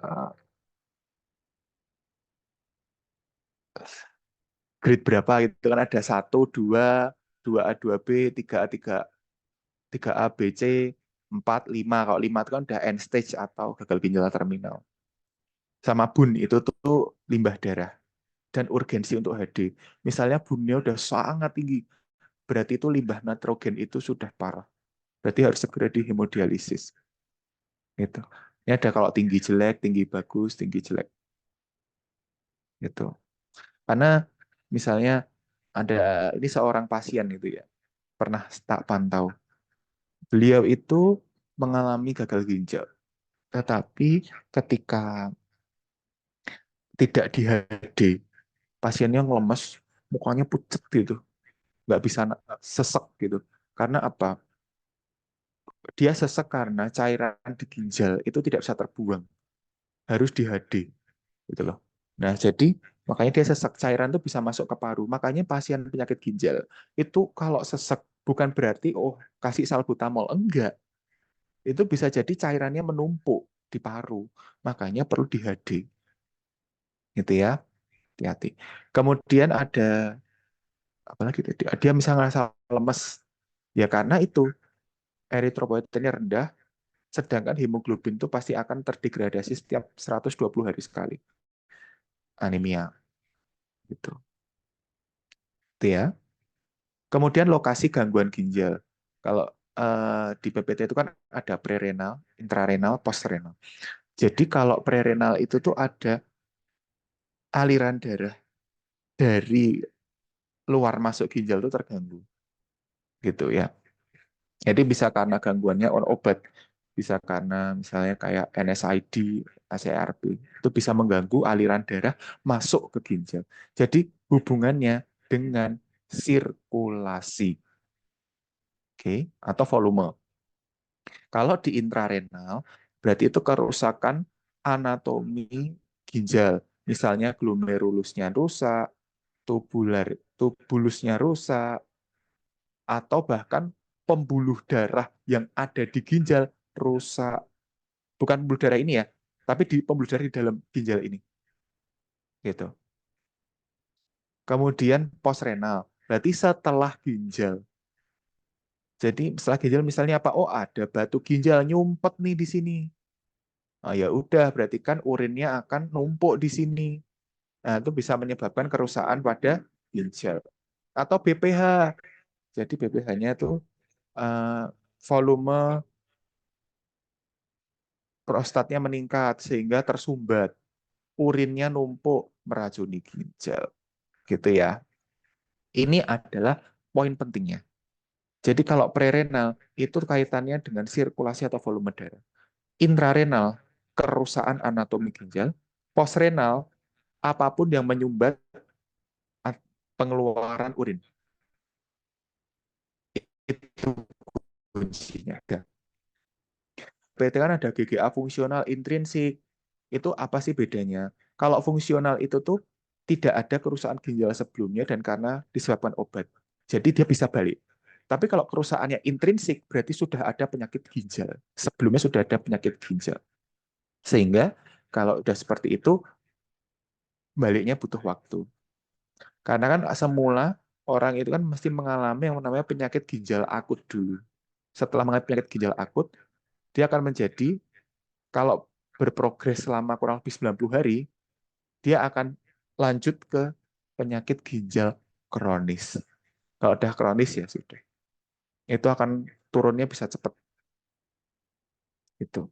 grade berapa gitu kan ada 1, 2, 2A, 2B, 3A, 3 3A, B, C, 4, 5. Kalau 5 itu kan udah end stage atau gagal ginjal terminal. Sama BUN itu tuh limbah darah dan urgensi untuk HD. Misalnya BUN-nya udah sangat tinggi, berarti itu limbah nitrogen itu sudah parah. Berarti harus segera dihemodialisis. Gitu. Ini ada kalau tinggi jelek, tinggi bagus, tinggi jelek. Gitu. Karena misalnya ada ini seorang pasien itu ya, pernah tak pantau. Beliau itu mengalami gagal ginjal, tetapi ketika tidak di HD, pasiennya ngelemes, mukanya pucet gitu, nggak bisa sesek gitu. Karena apa? Dia sesek karena cairan di ginjal itu tidak bisa terbuang, harus di HD gitu loh. Nah, jadi makanya dia sesek, cairan itu bisa masuk ke paru. Makanya pasien penyakit ginjal itu kalau sesek bukan berarti oh kasih salbutamol, enggak. Itu bisa jadi cairannya menumpuk di paru. Makanya perlu di HD gitu ya. Hati-hati. Kemudian ada apalagi tadi? Dia misalnya ngerasa lemes. Ya karena itu eritropoietinnya rendah, sedangkan hemoglobin itu pasti akan terdegradasi setiap 120 hari sekali. Anemia gitu. Itu ya. Kemudian lokasi gangguan ginjal. Kalau di PPT itu kan ada prerenal, intrarenal, postrenal. Jadi kalau prerenal itu tuh ada aliran darah dari luar masuk ginjal itu terganggu. Gitu ya. Jadi bisa karena gangguannya on obat, bisa karena misalnya kayak NSAID, ACRP, itu bisa mengganggu aliran darah masuk ke ginjal. Jadi hubungannya dengan sirkulasi, oke, atau volume. Kalau di intrarenal, berarti itu kerusakan anatomi ginjal. Misalnya glomerulusnya rusak, tubulusnya rusak, atau bahkan pembuluh darah yang ada di ginjal rusak. Bukan pembuluh darah ini ya, tapi di pembuluh darah di dalam ginjal ini. Gitu. Kemudian postrenal, berarti setelah ginjal. Jadi setelah ginjal misalnya apa? Oh ada batu ginjal nyumpet nih di sini. Nah, ya udah, berarti kan urinnya akan numpuk di sini. Nah, itu bisa menyebabkan kerusakan pada ginjal. Atau BPH. Jadi BPH-nya itu volume prostatnya meningkat sehingga tersumbat. Urinnya numpuk meracuni ginjal. Gitu ya. Ini adalah poin pentingnya. Jadi kalau prerenal itu kaitannya dengan sirkulasi atau volume darah. Intrarenal, kerusakan anatomi ginjal. Postrenal, apapun yang menyumbat pengeluaran urin. Itu kuncinya. Berarti kan ada GGA fungsional intrinsik. Itu apa sih bedanya? Kalau fungsional itu tuh tidak ada kerusakan ginjal sebelumnya dan karena disebabkan obat. Jadi dia bisa balik. Tapi kalau kerusakannya intrinsik berarti sudah ada penyakit ginjal. Sebelumnya sudah ada penyakit ginjal. Sehingga kalau udah seperti itu baliknya butuh waktu. Karena kan semula orang itu kan mesti mengalami yang namanya penyakit ginjal akut dulu. Setelah mengalami penyakit ginjal akut, dia akan menjadi kalau berprogres selama kurang lebih 90 hari, dia akan lanjut ke penyakit ginjal kronis. Kalau udah kronis ya sudah. Itu akan turunnya bisa cepat gitu.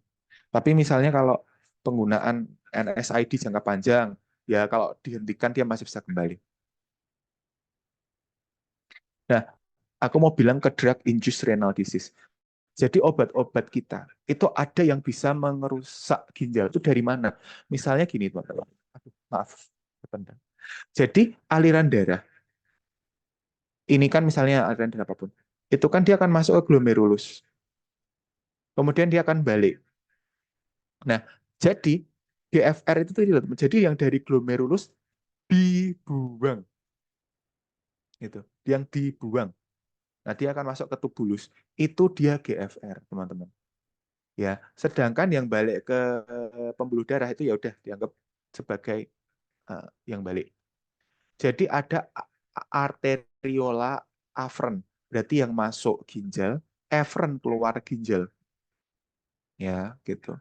Tapi misalnya kalau penggunaan NSAID jangka panjang, ya kalau dihentikan dia masih bisa kembali. Nah, aku mau bilang ke drug induced renal disease. Jadi obat-obat kita itu ada yang bisa merusak ginjal. Itu dari mana? Misalnya gini, teman-teman. Aduh, maaf. Sebentar. Jadi aliran darah, ini kan misalnya aliran darah apapun, itu kan dia akan masuk ke glomerulus. Kemudian dia akan balik. Nah, jadi GFR itu tadi, jadi yang dari glomerulus dibuang. Gitu. Yang dibuang. Nah, dia akan masuk ke tubulus. Itu dia GFR, teman-teman. Ya, sedangkan yang balik ke pembuluh darah itu ya udah dianggap sebagai yang balik. Jadi ada arteriola afferent, berarti yang masuk ginjal, efren keluar ginjal, ya gitu.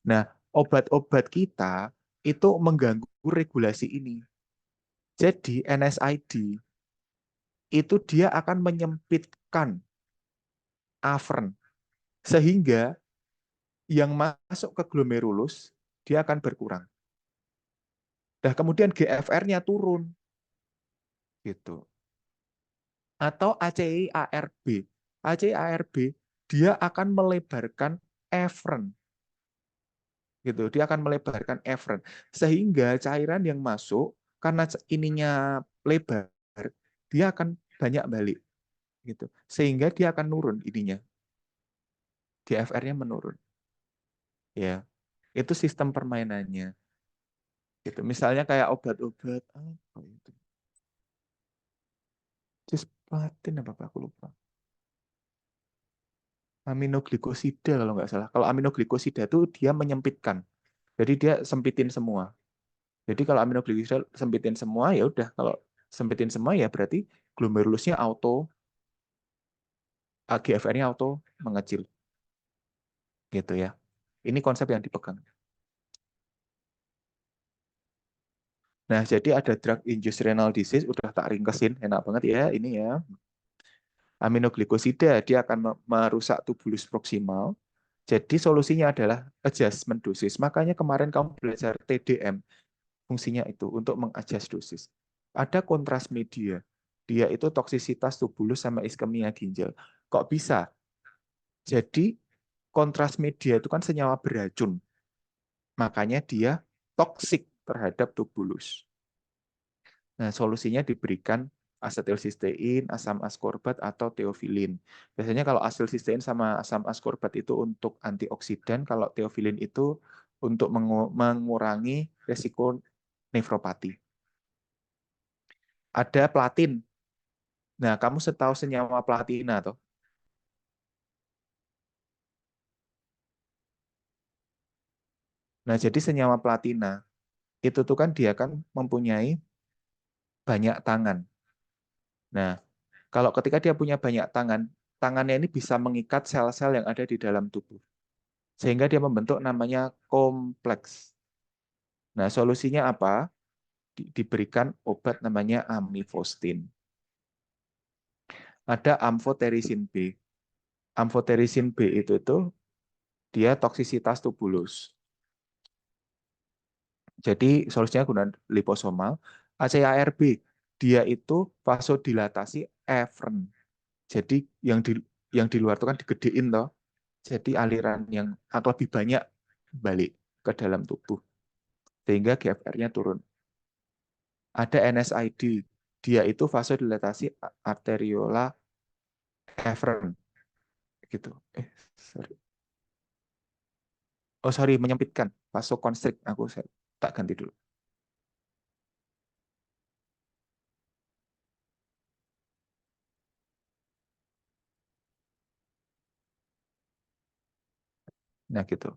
Nah, obat-obat kita itu mengganggu regulasi ini. Jadi NSAID itu dia akan menyempitkan aferen sehingga yang masuk ke glomerulus dia akan berkurang. Nah, kemudian GFR-nya turun gitu. Atau ACI-ARB. ACI-ARB dia akan melebarkan efren gitu. Dia akan melebarkan efren sehingga cairan yang masuk karena ininya lebar, dia akan banyak balik gitu. Sehingga dia akan nurun ininya. GFR-nya menurun. Ya. Itu sistem permainannya. Gitu. Misalnya kayak obat-obat apa itu? Cisplatin apa aku lupa. Aminoglikosida kalau nggak salah. Kalau aminoglikosida itu dia menyempitkan. Jadi dia sempitin semua. Jadi kalau aminoglikosida sempitin semua ya udah, kalau sempitin semua ya berarti glomerulusnya auto, GFR-nya auto mengecil gitu ya. Ini konsep yang dipegang. Nah, jadi ada drug induced renal disease, udah tak ringkesin, enak banget ya ini ya. Aminoglikosida dia akan merusak tubulus proksimal. Jadi solusinya adalah adjustment dosis. Makanya kemarin kamu belajar TDM, fungsinya itu untuk mengadjust dosis. Ada kontras media. Dia itu toksisitas tubulus sama iskemia ginjal. Kok bisa? Jadi kontras media itu kan senyawa beracun. Makanya dia toksik terhadap tubulus. Nah, solusinya diberikan asetilsistein, asam askorbat, atau teofilin. Biasanya kalau asetilsistein sama asam askorbat itu untuk antioksidan, kalau teofilin itu untuk mengurangi resiko nefropati. Ada platin. Nah, kamu setahu senyawa platina toh? Nah, jadi senyawa platina itu tuh kan dia kan mempunyai banyak tangan. Nah, kalau ketika dia punya banyak tangan, tangannya ini bisa mengikat sel-sel yang ada di dalam tubuh. Sehingga dia membentuk namanya kompleks. Nah, solusinya apa? Diberikan obat namanya amifostin. Ada amfoterisin B. Amfoterisin B itu dia toksisitas tubulus. Jadi solusinya guna liposomal. ACARB, dia itu vasodilatasi efren. Jadi yang di luar itu kan digedein toh. Jadi aliran yang atau lebih banyak balik ke dalam tubuh sehingga GFR-nya turun. Ada NSAID, dia itu vasodilatasi arteriola efren gitu. Sorry. Oh sorry, menyempitkan, vasoconstrict. Aku tak ganti dulu. Nah gitu.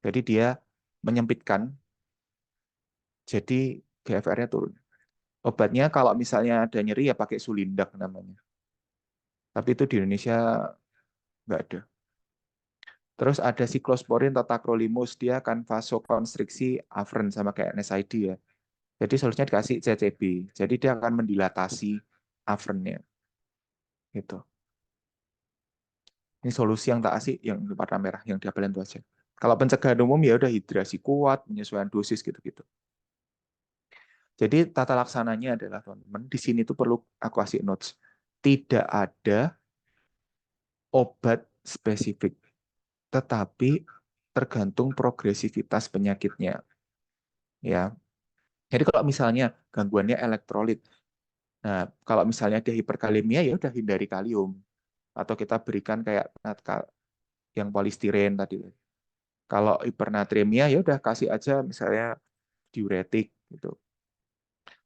Jadi dia menyempitkan, jadi GFR-nya turun. Obatnya kalau misalnya ada nyeri ya pakai sulindak namanya. Tapi itu di Indonesia nggak ada. Terus ada siklosporin atau tacrolimus, dia akan vasokonstriksi afren sama kayak NSAID ya. Jadi solusinya dikasih CCB. Jadi dia akan mendilatasi afrennya. Gitu. Ini solusi yang tak asik, yang warna merah, yang diapelin itu aja. Kalau pencegahan umum ya udah hidrasi kuat, penyesuaian dosis gitu-gitu. Jadi tata laksananya adalah teman-teman, di sini tuh perlu aku kasih notes. Tidak ada obat spesifik, tetapi tergantung progresivitas penyakitnya. Ya, jadi kalau misalnya gangguannya elektrolit, nah kalau misalnya dia hiperkalemia ya udah hindari kalium atau kita berikan kayak yang polistiren tadi. Kalau hipernatremia ya udah kasih aja misalnya diuretik gitu.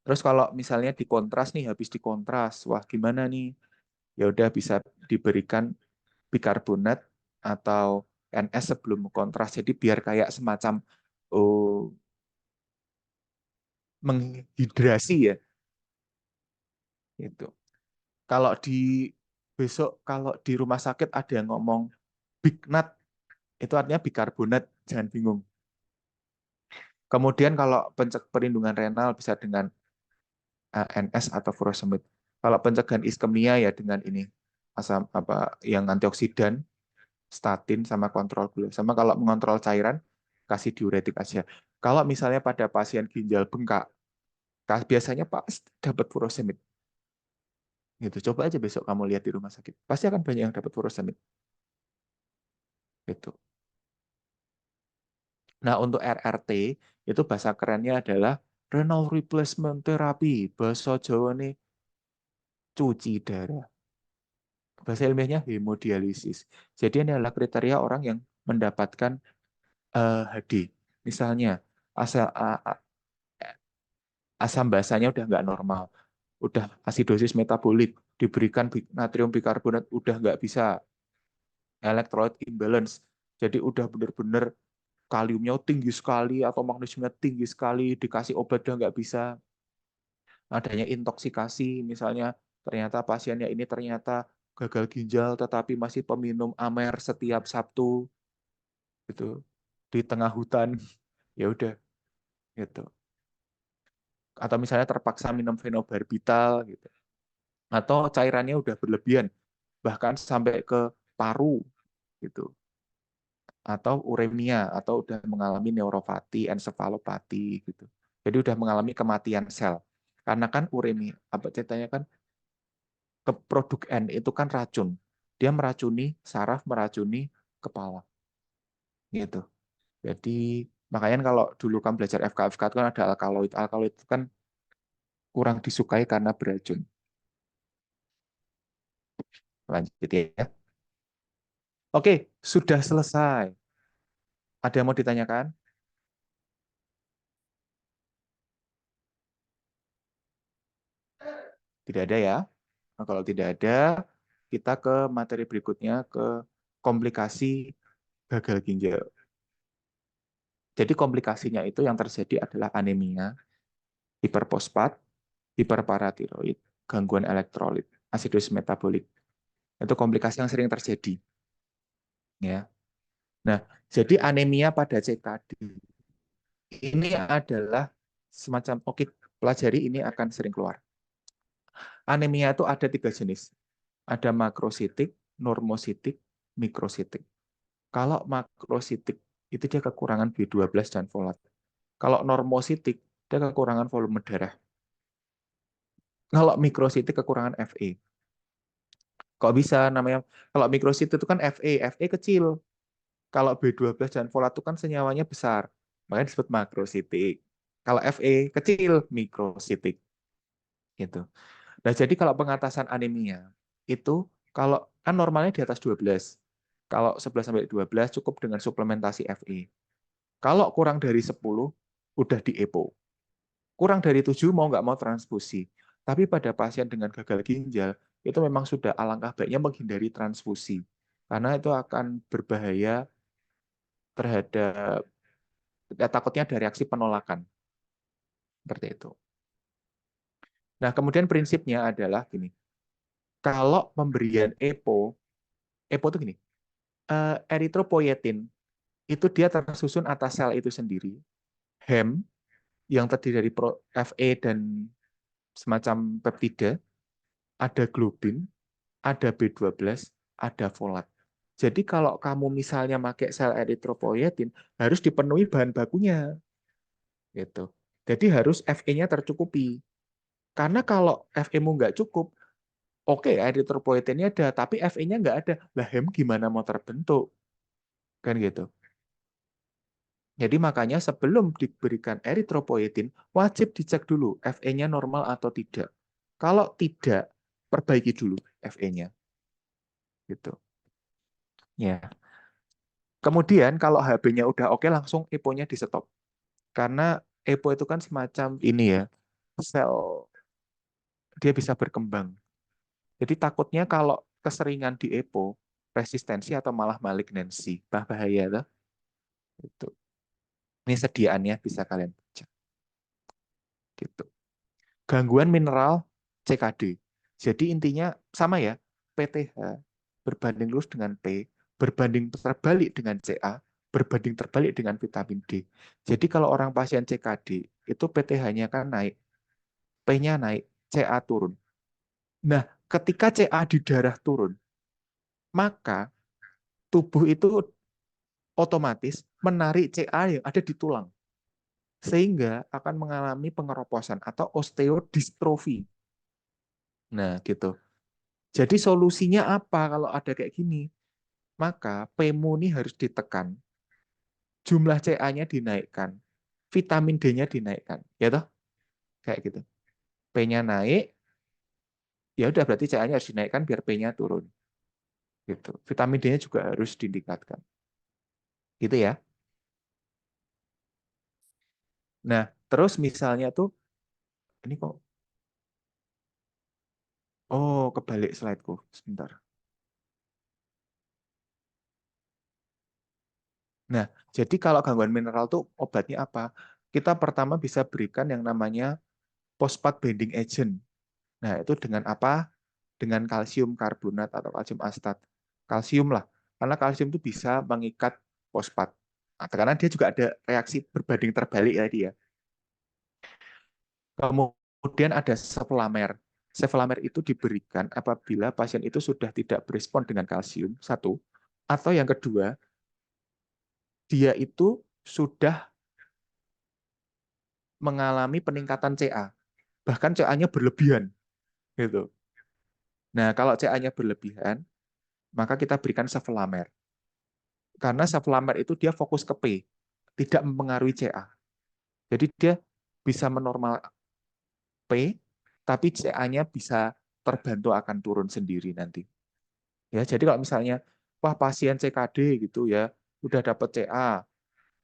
Terus kalau misalnya dikontras nih, habis dikontras, wah gimana nih? Ya udah bisa diberikan bikarbonat atau NS sebelum kontras. Jadi biar kayak semacam oh, menghidrasi ya gitu. Kalau di besok kalau di rumah sakit ada yang ngomong Big NAT, itu artinya bikarbonat, jangan bingung. Kemudian kalau perlindungan renal bisa dengan NS atau furosemid. Kalau pencegahan iskemia ya dengan ini asam apa yang antioksidan, statin sama kontrol gula. Sama kalau mengontrol cairan kasih diuretik aja. Kalau misalnya pada pasien ginjal bengkak, biasanya pasti dapat furosemid. Gitu. Coba aja besok kamu lihat di rumah sakit. Pasti akan banyak yang dapat furosemid. Gitu. Nah, untuk RRT itu bahasa kerennya adalah renal replacement therapy. Bahasa Jawa nih cuci darah. Bahasa ilmiahnya hemodialisis. Jadi ini adalah kriteria orang yang mendapatkan HD. Misalnya asal asam basanya udah nggak normal, udah asidosis metabolik, diberikan natrium bikarbonat udah nggak bisa, electrolyte imbalance. Jadi udah bener-bener kaliumnya tinggi sekali atau magnesiumnya tinggi sekali, dikasih obat udah nggak bisa. Adanya intoksikasi, misalnya ternyata pasiennya ini ternyata gagal ginjal tetapi masih peminum Amer setiap Sabtu gitu di tengah hutan, ya udah gitu. Atau misalnya terpaksa minum fenobarbital gitu. Atau cairannya udah berlebihan bahkan sampai ke paru gitu. Atau uremia atau udah mengalami neuropati, ensefalopati gitu. Jadi udah mengalami kematian sel. Karena kan uremia apa ceritanya kan ke produk N itu kan racun. Dia meracuni saraf, meracuni kepala gitu. Jadi makanya kalau dulu kan belajar FK itu kan ada alkaloid. Alkaloid itu kan kurang disukai karena beracun. Lanjut ya. Oke, sudah selesai. Ada yang mau ditanyakan? Tidak ada ya. Nah, kalau tidak ada, kita ke materi berikutnya, ke komplikasi gagal ginjal. Jadi komplikasinya itu yang terjadi adalah anemia, hiperfosfat, hiperparatiroid, gangguan elektrolit, asidosis metabolik. Itu komplikasi yang sering terjadi. Ya. Nah, jadi anemia pada CKD ini adalah semacam, oke, pelajari ini akan sering keluar. Anemia itu ada 3 jenis. Ada makrositik, normositik, mikrositik. Kalau makrositik itu dia kekurangan B12 dan folat. Kalau normositik dia kekurangan volume darah. Kalau mikrositik kekurangan Fe. Kok bisa namanya? Kalau mikrositik itu kan Fe kecil. Kalau B12 dan folat itu kan senyawanya besar. Makanya disebut makrositik. Kalau Fe kecil, mikrositik. Gitu. Nah, jadi kalau pengatasan anemia itu kalau kan normalnya di atas 12. Kalau 11 sampai 12 cukup dengan suplementasi Fe. Kalau kurang dari 10 udah di EPO. Kurang dari 7 mau nggak mau transfusi. Tapi pada pasien dengan gagal ginjal itu memang sudah alangkah baiknya menghindari transfusi. Karena itu akan berbahaya terhadap ya, takutnya ada reaksi penolakan seperti itu. Nah, kemudian prinsipnya adalah gini. Kalau pemberian EPO itu gini, eritropoietin itu dia tersusun atas sel itu sendiri. HEM yang terdiri dari Fe dan semacam peptida, ada globin, ada B12, ada folat. Jadi kalau kamu misalnya pakai sel eritropoietin, harus dipenuhi bahan bakunya. Gitu. Jadi harus Fe-nya tercukupi. Karena kalau Fe-mu nggak cukup, oke eritropoietinnya ada, tapi Fe-nya nggak ada. Lah hem gimana mau terbentuk? Kan gitu. Jadi makanya sebelum diberikan eritropoietin, wajib dicek dulu Fe-nya normal atau tidak. Kalau tidak, perbaiki dulu Fe-nya. Gitu. Ya. Kemudian kalau HB-nya udah oke, langsung EPO-nya di stop. Karena EPO itu kan semacam ini ya, sel dia bisa berkembang. Jadi takutnya kalau keseringan di EPO, resistensi atau malah malignansi. Bahaya tuh. Itu. Ini sediaannya bisa kalian baca. Gitu. Gangguan mineral CKD. Jadi intinya sama ya. PTH berbanding lurus dengan P, berbanding terbalik dengan CA, berbanding terbalik dengan vitamin D. Jadi kalau orang pasien CKD, itu PTH-nya kan naik, P-nya naik, CA turun. Nah, ketika CA di darah turun, maka tubuh itu otomatis menarik CA yang ada di tulang, sehingga akan mengalami pengeroposan atau osteodistrofi. Nah, gitu. Jadi solusinya apa kalau ada kayak gini? Maka PMU ini harus ditekan, jumlah CA-nya dinaikkan, vitamin D-nya dinaikkan, ya toh? Kayak gitu. P-nya naik, ya udah berarti CA-nya harus dinaikkan biar P-nya turun. Gitu. Vitamin D-nya juga harus ditingkatkan. Gitu ya. Nah, terus misalnya tuh ini kok kebalik slide-ku. Sebentar. Nah, jadi kalau gangguan mineral tuh obatnya apa? Kita pertama bisa berikan yang namanya phosphate binding agent. Nah, itu dengan apa? Dengan kalsium karbonat atau kalsium asetat. Kalsium lah. Karena kalsium itu bisa mengikat fosfat. Nah, karena dia juga ada reaksi berbanding terbalik tadi ya. Kemudian ada sevelamer. Sevelamer itu diberikan apabila pasien itu sudah tidak berespon dengan kalsium, satu. Atau yang kedua, dia itu sudah mengalami peningkatan CA. Bahkan CA-nya berlebihan. Gitu. Nah, kalau CA-nya berlebihan, maka kita berikan sevelamer. Karena sevelamer itu dia fokus ke P, tidak mempengaruhi CA. Jadi dia bisa menormal P, tapi CA-nya bisa terbantu akan turun sendiri nanti. Ya, jadi kalau misalnya wah pasien CKD gitu ya, udah dapat CA,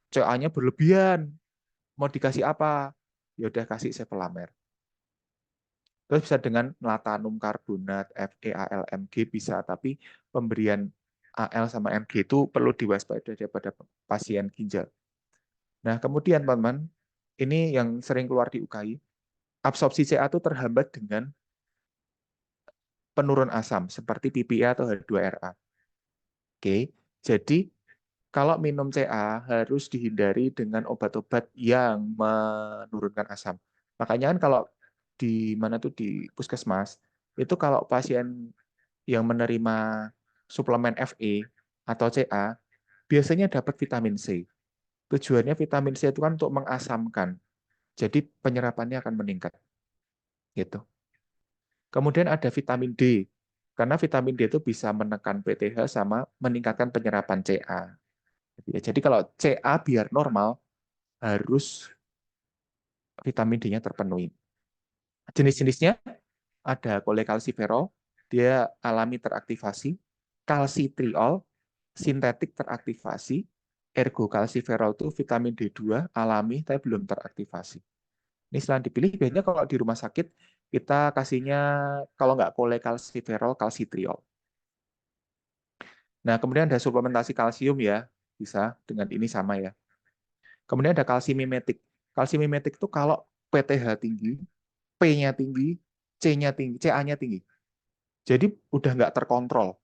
CA-nya berlebihan, mau dikasih apa? Ya udah kasih sevelamer. Terus bisa dengan latanum karbonat, FeAlMg bisa, tapi pemberian Al sama Mg itu perlu diwaspadai daripada pasien ginjal. Nah, kemudian teman-teman, ini yang sering keluar di UKI, absorpsi CA itu terhambat dengan penurun asam seperti PPA atau H2RA. Oke, jadi kalau minum CA harus dihindari dengan obat-obat yang menurunkan asam. Makanya kan kalau di mana tuh di puskesmas itu kalau pasien yang menerima suplemen Fe atau CA biasanya dapat vitamin C. Tujuannya vitamin C itu kan untuk mengasamkan. Jadi penyerapannya akan meningkat gitu. Kemudian ada vitamin D. Karena vitamin D itu bisa menekan PTH sama meningkatkan penyerapan CA. Jadi kalau CA biar normal harus vitamin D-nya terpenuhi. Jenis-jenisnya ada kolekalsiferol, dia alami teraktivasi, kalsitriol, sintetik teraktivasi, ergokalsiferol itu vitamin D2 alami tapi belum teraktivasi. Ini setelah dipilih, biasanya kalau di rumah sakit kita kasihnya kalau nggak kolekalsiferol, kalsitriol. Nah, kemudian ada suplementasi kalsium ya, bisa dengan ini sama ya. Kemudian ada kalsimimetik. Kalsimimetik itu kalau PTH tinggi, P-nya tinggi, C-nya tinggi, CA-nya tinggi. Jadi udah nggak terkontrol.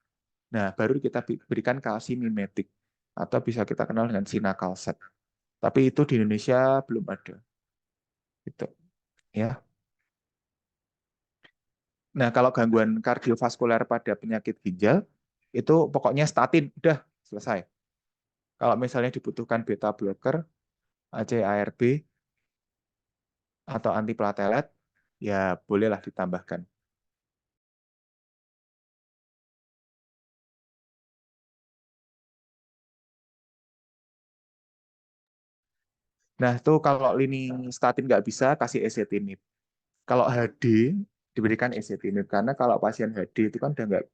Nah, baru kita berikan kalsimimetik atau bisa kita kenal dengan sinakalset. Tapi itu di Indonesia belum ada. Gitu. Ya. Nah, kalau gangguan kardiovaskuler pada penyakit ginjal, itu pokoknya statin, udah selesai. Kalau misalnya dibutuhkan beta blocker, ACE-ARB, atau antiplatelet, ya bolehlah ditambahkan. Nah, itu kalau lini statin nggak bisa, kasih esetinib. Kalau HD, diberikan esetinib. Karena kalau pasien HD itu kan udah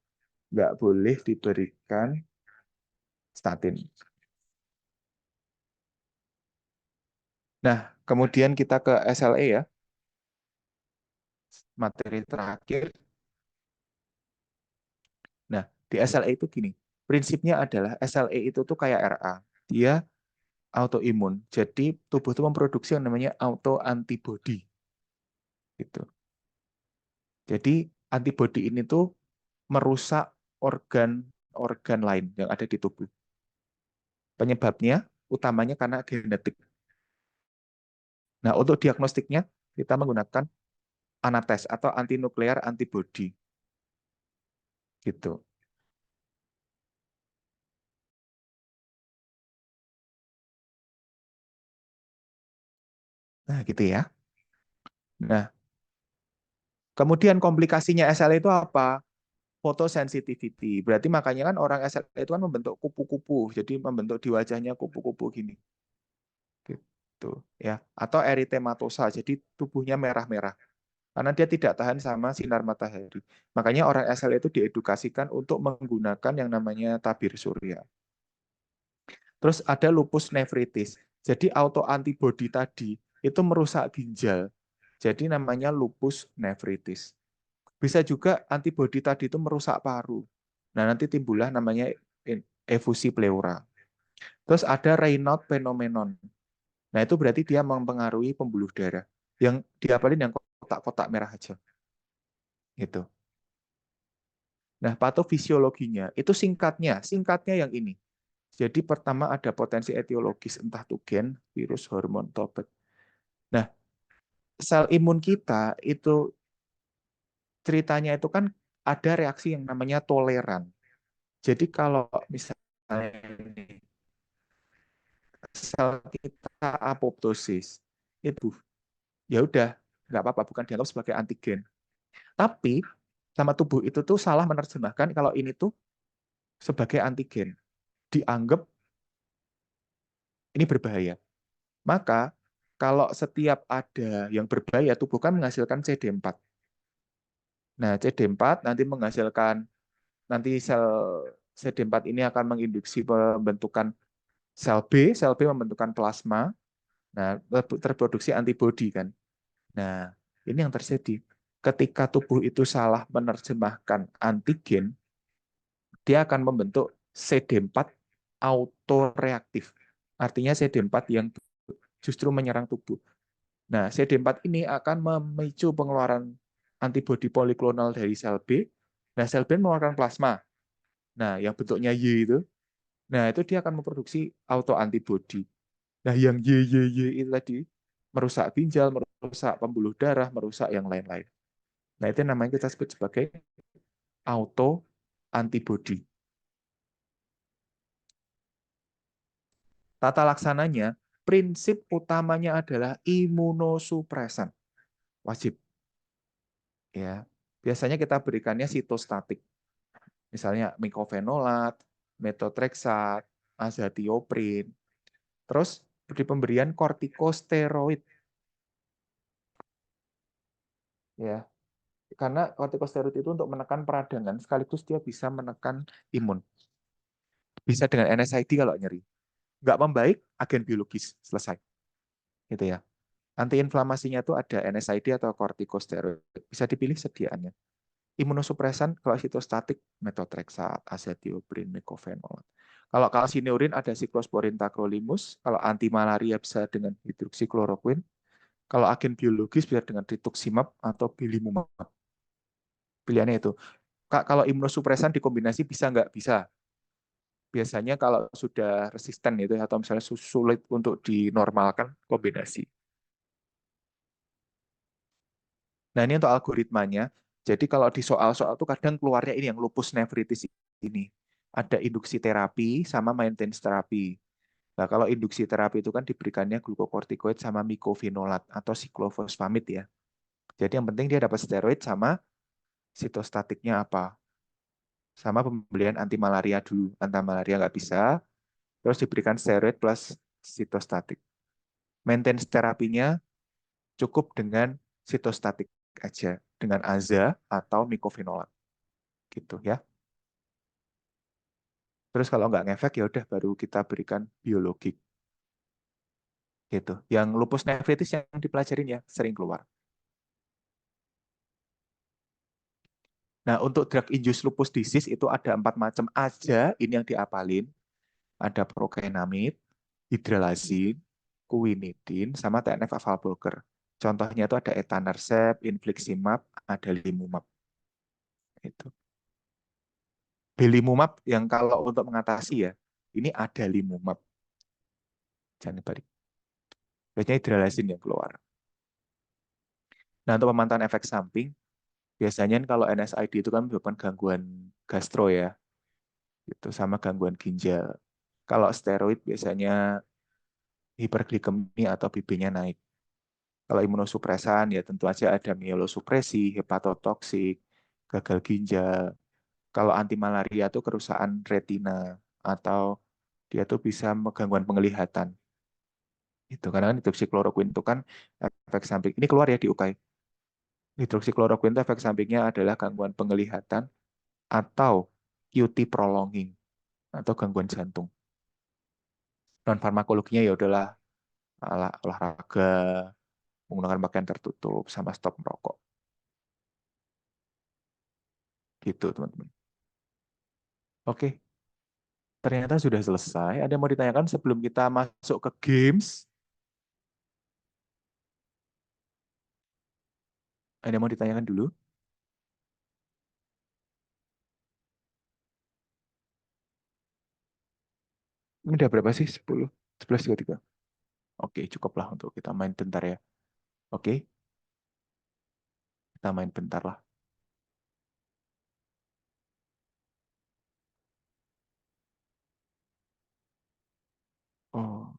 nggak boleh diberikan statin. Nah, kemudian kita ke SLE ya, materi terakhir. Nah, di SLE itu gini, prinsipnya adalah SLE itu tuh kayak RA. Dia autoimun. Jadi tubuh itu memproduksi yang namanya autoantibody. Gitu. Jadi antibody ini tuh merusak organ-organ lain yang ada di tubuh. Penyebabnya utamanya karena genetik. Nah, untuk diagnostiknya kita menggunakan anates atau antinuklear antibody. Gitu. Nah, gitu ya. Nah, kemudian komplikasinya SL itu apa? Photosensitivity. Berarti makanya kan orang SL itu kan membentuk kupu-kupu. Jadi membentuk di wajahnya kupu-kupu gini. Gitu ya. Atau eritematosa. Jadi tubuhnya merah-merah. Karena dia tidak tahan sama sinar matahari. Makanya orang SL itu diedukasikan untuk menggunakan yang namanya tabir surya. Terus ada lupus nefritis. Jadi autoantibody tadi itu merusak ginjal. Jadi namanya lupus nefritis. Bisa juga antibodi tadi itu merusak paru. Nah, nanti timbullah namanya efusi pleura. Terus ada Raynaud phenomenon. Nah, itu berarti dia mempengaruhi pembuluh darah. Yang diapalin yang kotak-kotak merah aja. Gitu. Nah, patofisiologinya itu singkatnya yang ini. Jadi pertama ada potensi etiologis, entah itu gen, virus, hormon, topet. Nah, sel imun kita itu ceritanya itu kan ada reaksi yang namanya toleran. Jadi kalau misalnya sel kita apoptosis, itu ya udah nggak apa-apa, bukan dianggap sebagai antigen. Tapi sama tubuh itu tuh salah menerjemahkan kalau ini tuh sebagai antigen, dianggap ini berbahaya. Maka kalau setiap ada yang berbahaya, tubuh kan menghasilkan CD4. Nah, CD4 nanti menghasilkan, nanti sel CD4 ini akan menginduksi pembentukan sel B membentukan plasma, nah terproduksi antibodi kan. Nah, ini yang terjadi. Ketika tubuh itu salah menerjemahkan antigen, dia akan membentuk CD4 autoreaktif. Artinya CD4 yang justru menyerang tubuh. Nah, CD4 ini akan memicu pengeluaran antibodi poliklonal dari sel B. Nah, sel B mengeluarkan plasma. Nah, yang bentuknya Y itu, nah itu dia akan memproduksi autoantibodi. Nah, yang Y itu tadi merusak ginjal, merusak pembuluh darah, merusak yang lain-lain. Nah, itu namanya kita sebut sebagai autoantibodi. Tata laksananya, prinsip utamanya adalah imunosupresan. Wajib. Ya. Biasanya kita berikannya sitostatik. Misalnya micofenolat, methotrexat, azathioprin. Terus di pemberian kortikosteroid. Ya. Karena kortikosteroid itu untuk menekan peradangan, sekaligus dia bisa menekan imun. Bisa dengan NSAID kalau nyeri. Nggak membaik, agen biologis. Selesai. Gitu ya. Antiinflamasinya itu ada NSAID atau kortikosteroid. Bisa dipilih sediaannya. Imunosupresan, kalau sitostatik, methotrexat, azathioprin, mecofenolat. Kalau kalsinurin ada siklosporin tacrolimus. Kalau anti malaria bisa dengan hidroksikloroquine. Kalau agen biologis bisa dengan rituximab atau belimumab. Pilihannya itu. Kak, kalau imunosupresan dikombinasi bisa nggak? Bisa. Biasanya kalau sudah resisten itu atau misalnya sulit untuk dinormalkan, kombinasi. Nah, ini untuk algoritmanya. Jadi kalau di soal-soal itu kadang keluarnya ini yang lupus nefritis ini. Ada induksi terapi sama maintenance terapi. Nah, kalau induksi terapi itu kan diberikannya glukokortikoid sama mycophenolate atau siklofosfamid ya. Jadi yang penting dia dapat steroid sama sitostatiknya apa. Sama pembelian anti malaria dulu. Anti malaria nggak bisa, terus diberikan steroid plus sitostatik. Maintenance terapinya cukup dengan sitostatik aja, dengan AZA atau mycophenolate. Gitu ya. Terus kalau nggak ngefek ya udah baru kita berikan biologik. Gitu. Yang lupus nefritis yang dipelajarin ya sering keluar. Nah, untuk drug induced lupus disease itu ada 4 macam aja. Ini yang diapalin. Ada prokenamid, hidralazin, quinidin, sama TNF alpha blocker. Contohnya itu ada etanercept, infliximab, adalimumab. Itu. Belimumab yang kalau untuk mengatasi ya, ini ada limumab. Jangan dibalik. Biasanya hidralazin yang keluar. Nah, untuk pemantauan efek samping, biasanya kalau NSAID itu kan menyebabkan gangguan gastro ya, gitu, sama gangguan ginjal. Kalau steroid biasanya hiperglikemi atau BB-nya naik. Kalau imunosupresan ya tentu aja ada mielosupresi, hepatotoksik, gagal ginjal. Kalau anti malaria itu kerusakan retina atau dia tuh bisa gangguan penglihatan. Itu karena kan hidroksikloroquine itu kan efek samping. Ini keluar ya di UKAI. Hidroksikloroquine itu efek sampingnya adalah gangguan penglihatan atau QT prolonging atau gangguan jantung. Non farmakologinya ya udahlah olahraga, menggunakan pakaian tertutup, sama stop merokok. Gitu, teman-teman. Oke, ternyata sudah selesai. Ada yang mau ditanyakan sebelum kita masuk ke games? Ada yang mau ditanyakan dulu? Ini udah berapa sih? 10, 11.23. Oke, cukuplah untuk kita main bentar ya. Oke, kita main bentar lah. Oh,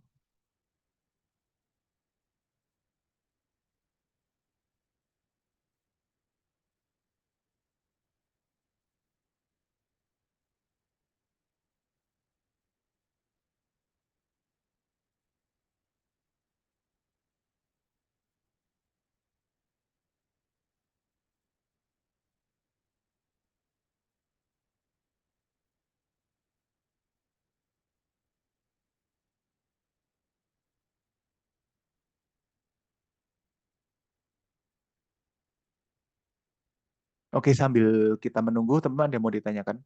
oke, sambil kita menunggu, teman-teman ada yang mau ditanyakan?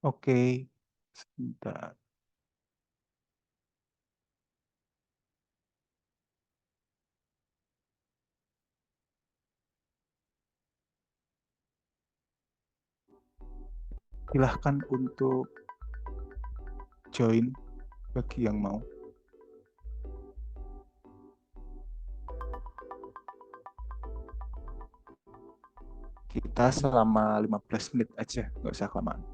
Oke, sebentar. Silahkan untuk join bagi yang mau. Kita selama 15 menit aja, nggak usah kelamaan.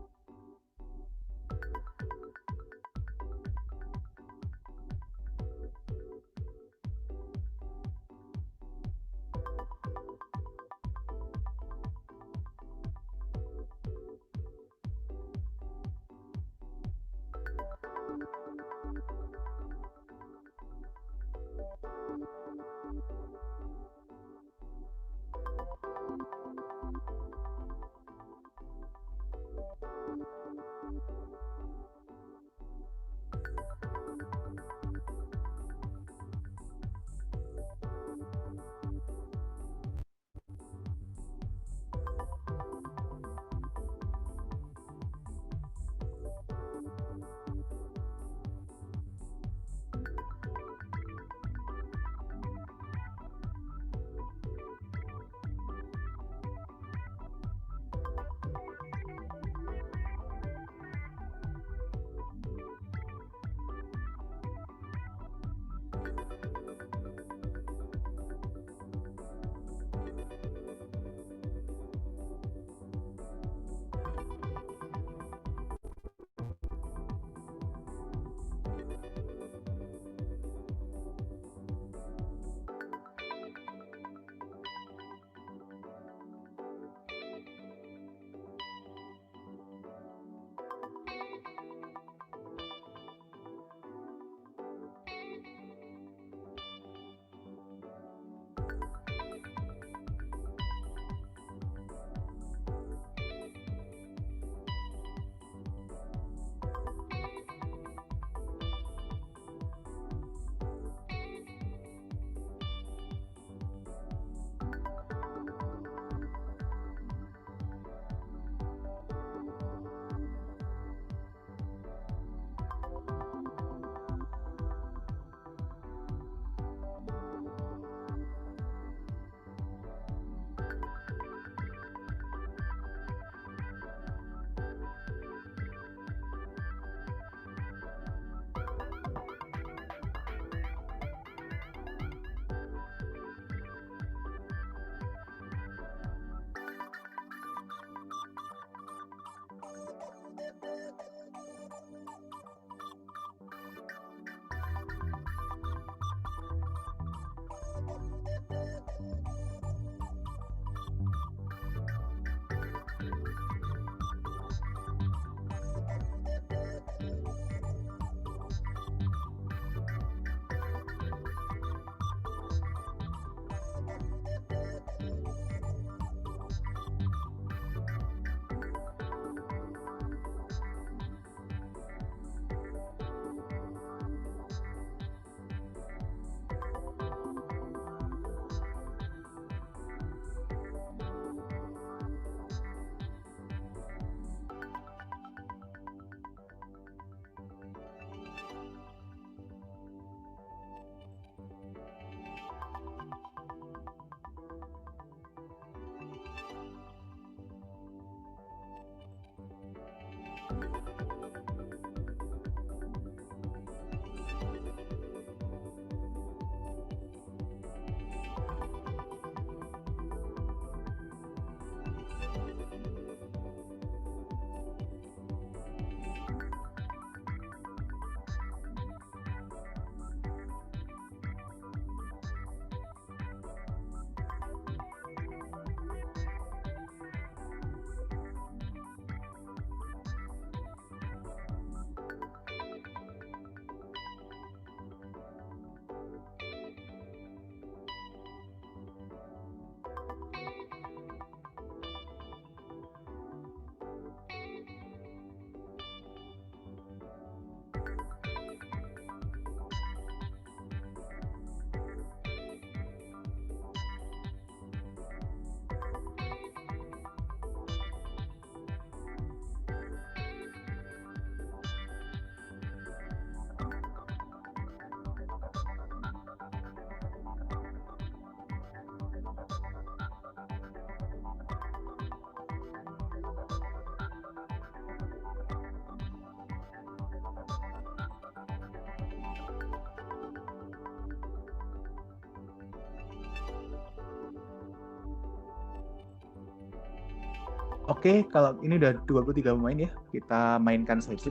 Oke, kalau ini udah 23 pemain ya, kita mainkan saja.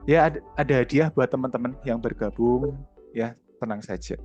Ya, ada hadiah buat teman-teman yang bergabung. Ya, tenang saja.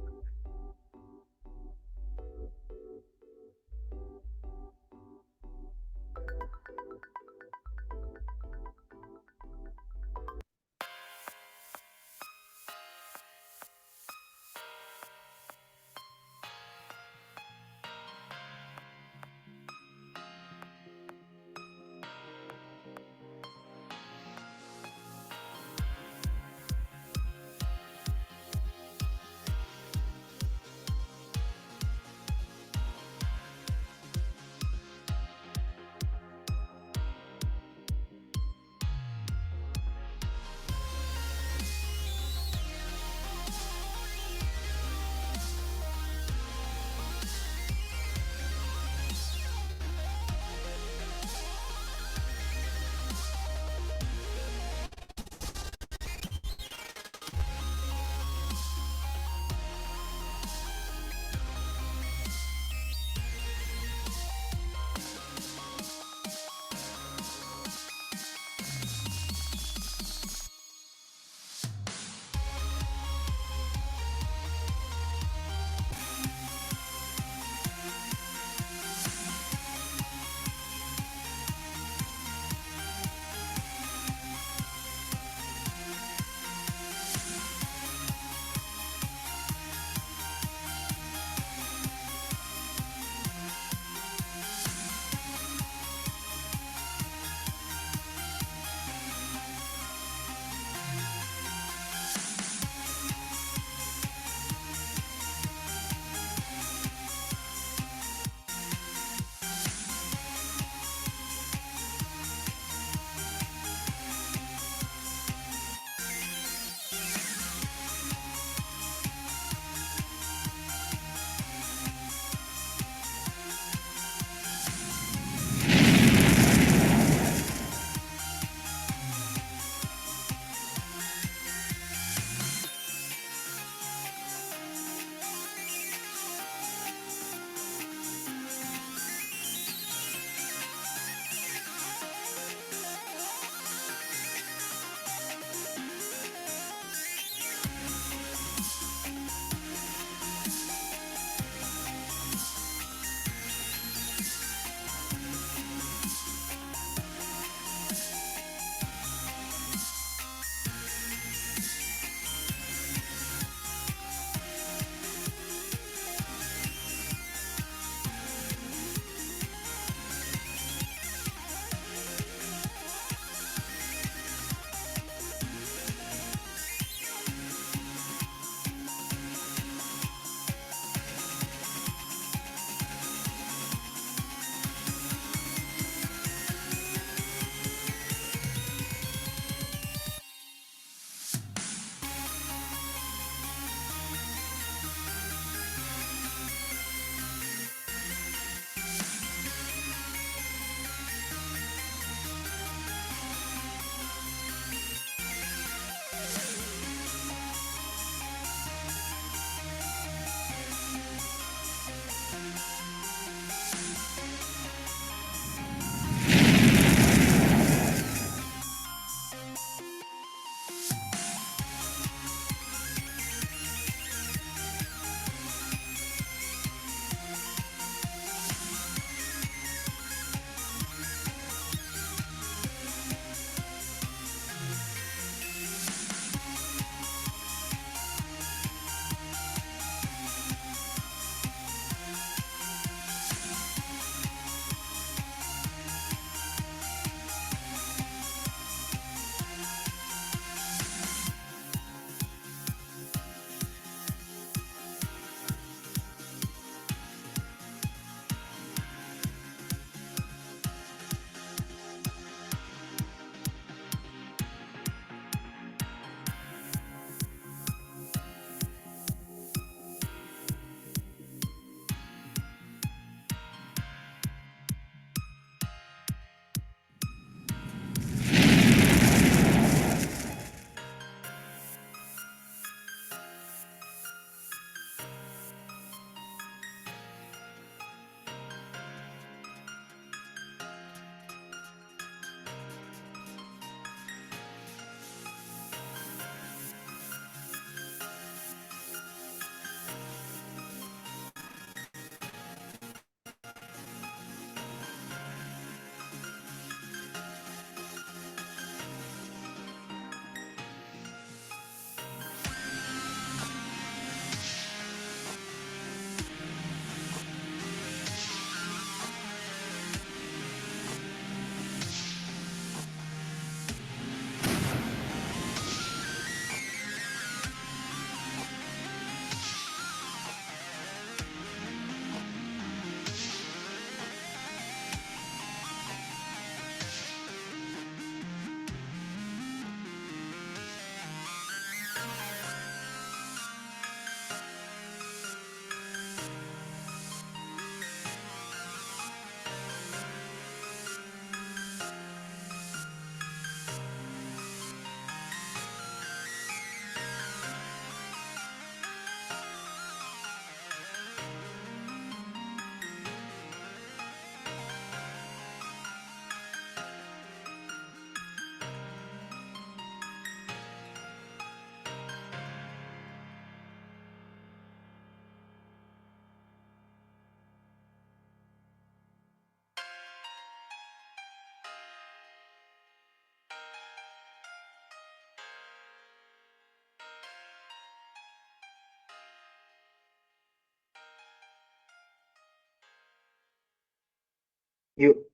Yuk,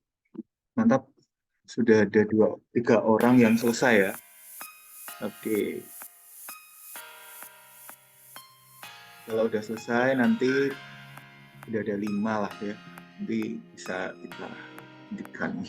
mantap. Sudah ada tiga orang yang selesai ya. Oke, kalau udah selesai nanti udah ada lima lah ya. Nanti bisa kita hentikan.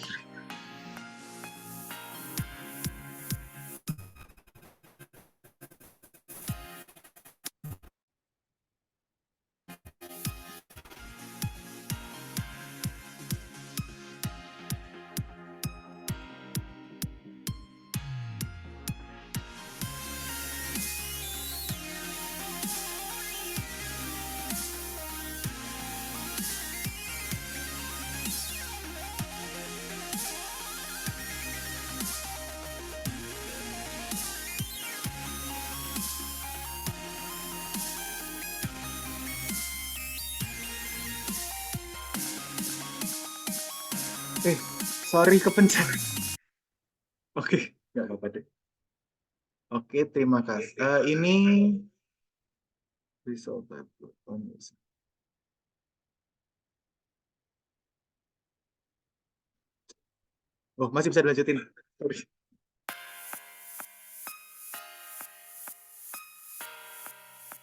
Eh, sorry kepencet. Oke, nggak apa-apa deh. Oke, terima kasih. Ini result upload. Oh, oh, masih bisa dilanjutin. Sorry.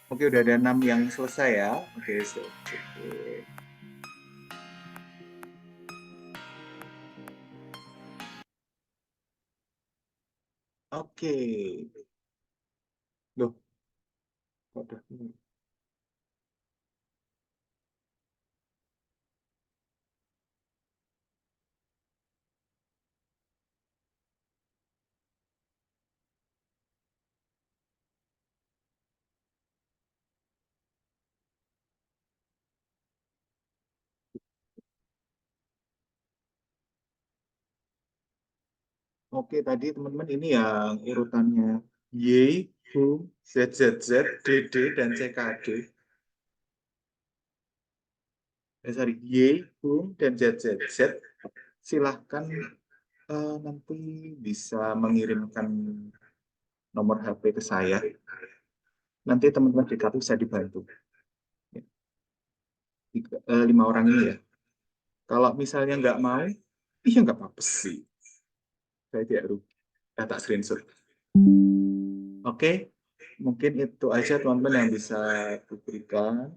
Oke, udah ada enam yang selesai ya. Oke, oke. Oke. Loh, kok udah? Oke, tadi teman-teman ini yang urutannya Y, Hum, ZZZ, DD, dan CKD. Sorry, Y, Hum, dan ZZZ. Silahkan nanti bisa mengirimkan nomor HP ke saya. Nanti teman-teman di KP bisa dibantu. Lima orang ini ya. Kalau misalnya nggak mau, iya nggak apa-apa sih. Saya tidak rugi. Tak screenshot. Oke, mungkin itu aja teman-teman yang bisa diberikan.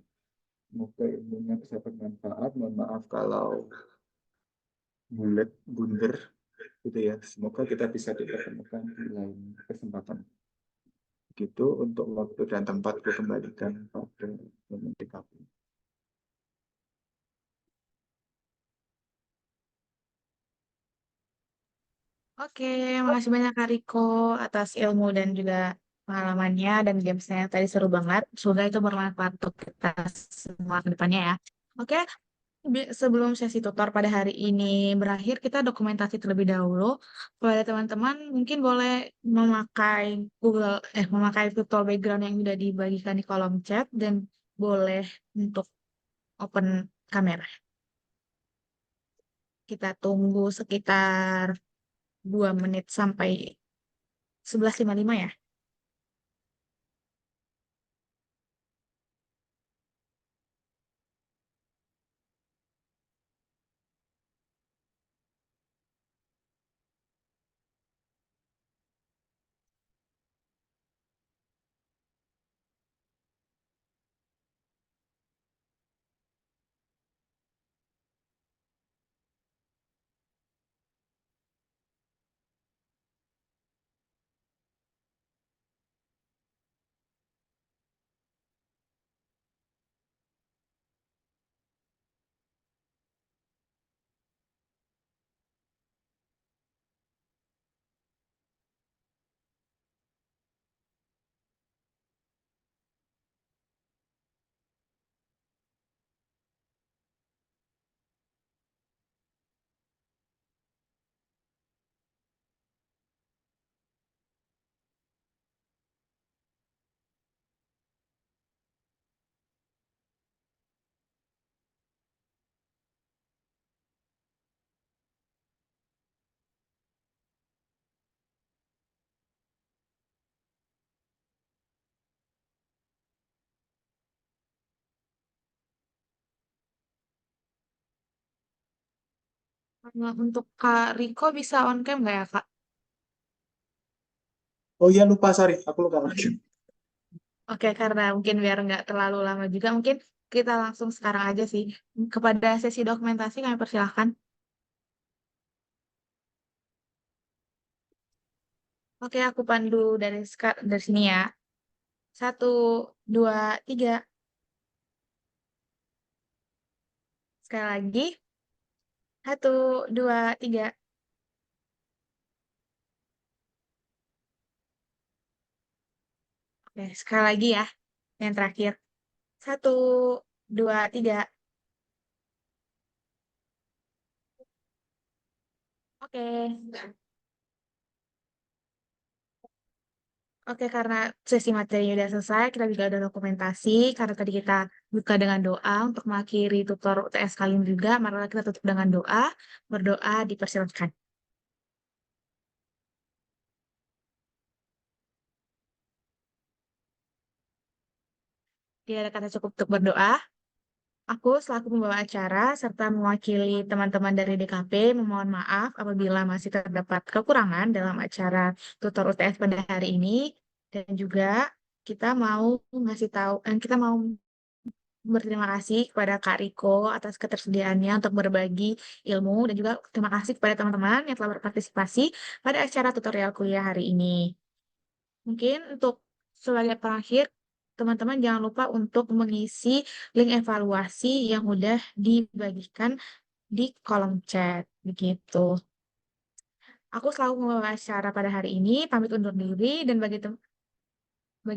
Semoga ilmunya bisa bermanfaat. Mohon maaf kalau bulat, bundar, gitu ya. Semoga kita bisa dipertemukan di lain kesempatan. Gitu untuk waktu dan tempat kembalikan pada momen DKP. Oke, makasih banyak Kak Riko atas ilmu dan juga pengalamannya dan gamesnya yang tadi seru banget. Semoga itu bermanfaat untuk kita semua ke depannya ya. Oke, sebelum sesi tutor pada hari ini berakhir, kita dokumentasi terlebih dahulu. Kepada teman-teman, mungkin boleh memakai memakai virtual background yang sudah dibagikan di kolom chat dan boleh untuk open kamera. Kita tunggu sekitar 2 menit sampai 11.55 ya. Untuk Kak Riko bisa on cam nggak ya, Kak? Oh iya lupa, sorry, aku lupa. Oke, karena mungkin biar nggak terlalu lama juga, mungkin kita langsung sekarang aja sih. Kepada sesi dokumentasi kami persilahkan. Oke, aku pandu dari sini ya. Satu, dua, tiga. Sekali lagi. Satu, dua, tiga. Oke, sekali lagi ya. Yang terakhir. Satu, dua, tiga. Oke. Oke, karena sesi materi udah selesai, kita juga udah dokumentasi. Karena tadi kita buka dengan doa untuk mengakhiri tutor UTS kali ini juga. Mari kita tutup dengan doa. Berdoa dipersilakan. Tidak ada kata cukup untuk berdoa. Aku selaku pembawa acara serta mewakili teman-teman dari DKP memohon maaf apabila masih terdapat kekurangan dalam acara tutor UTS pada hari ini. Dan juga kita mau berterima kasih kepada Kak Riko atas ketersediaannya untuk berbagi ilmu dan juga terima kasih kepada teman-teman yang telah berpartisipasi pada acara tutorial kuliah hari ini. Mungkin untuk sebagai terakhir, teman-teman jangan lupa untuk mengisi link evaluasi yang udah dibagikan di kolom chat. Begitu. Aku selalu membawa acara pada hari ini, pamit undur diri, dan bagi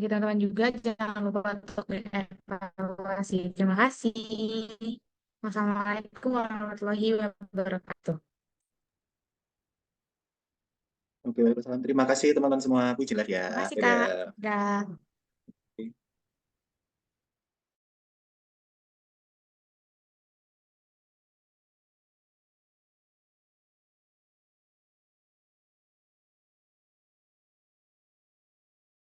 teman-teman juga jangan lupa untuk evaluasi. Terima kasih. Wassalamualaikum warahmatullahi wabarakatuh. Oke, Waalaikumsalam. Terima kasih teman-teman semua. Pujilah ya. Terima kasih, Kak. Dadah. Dah.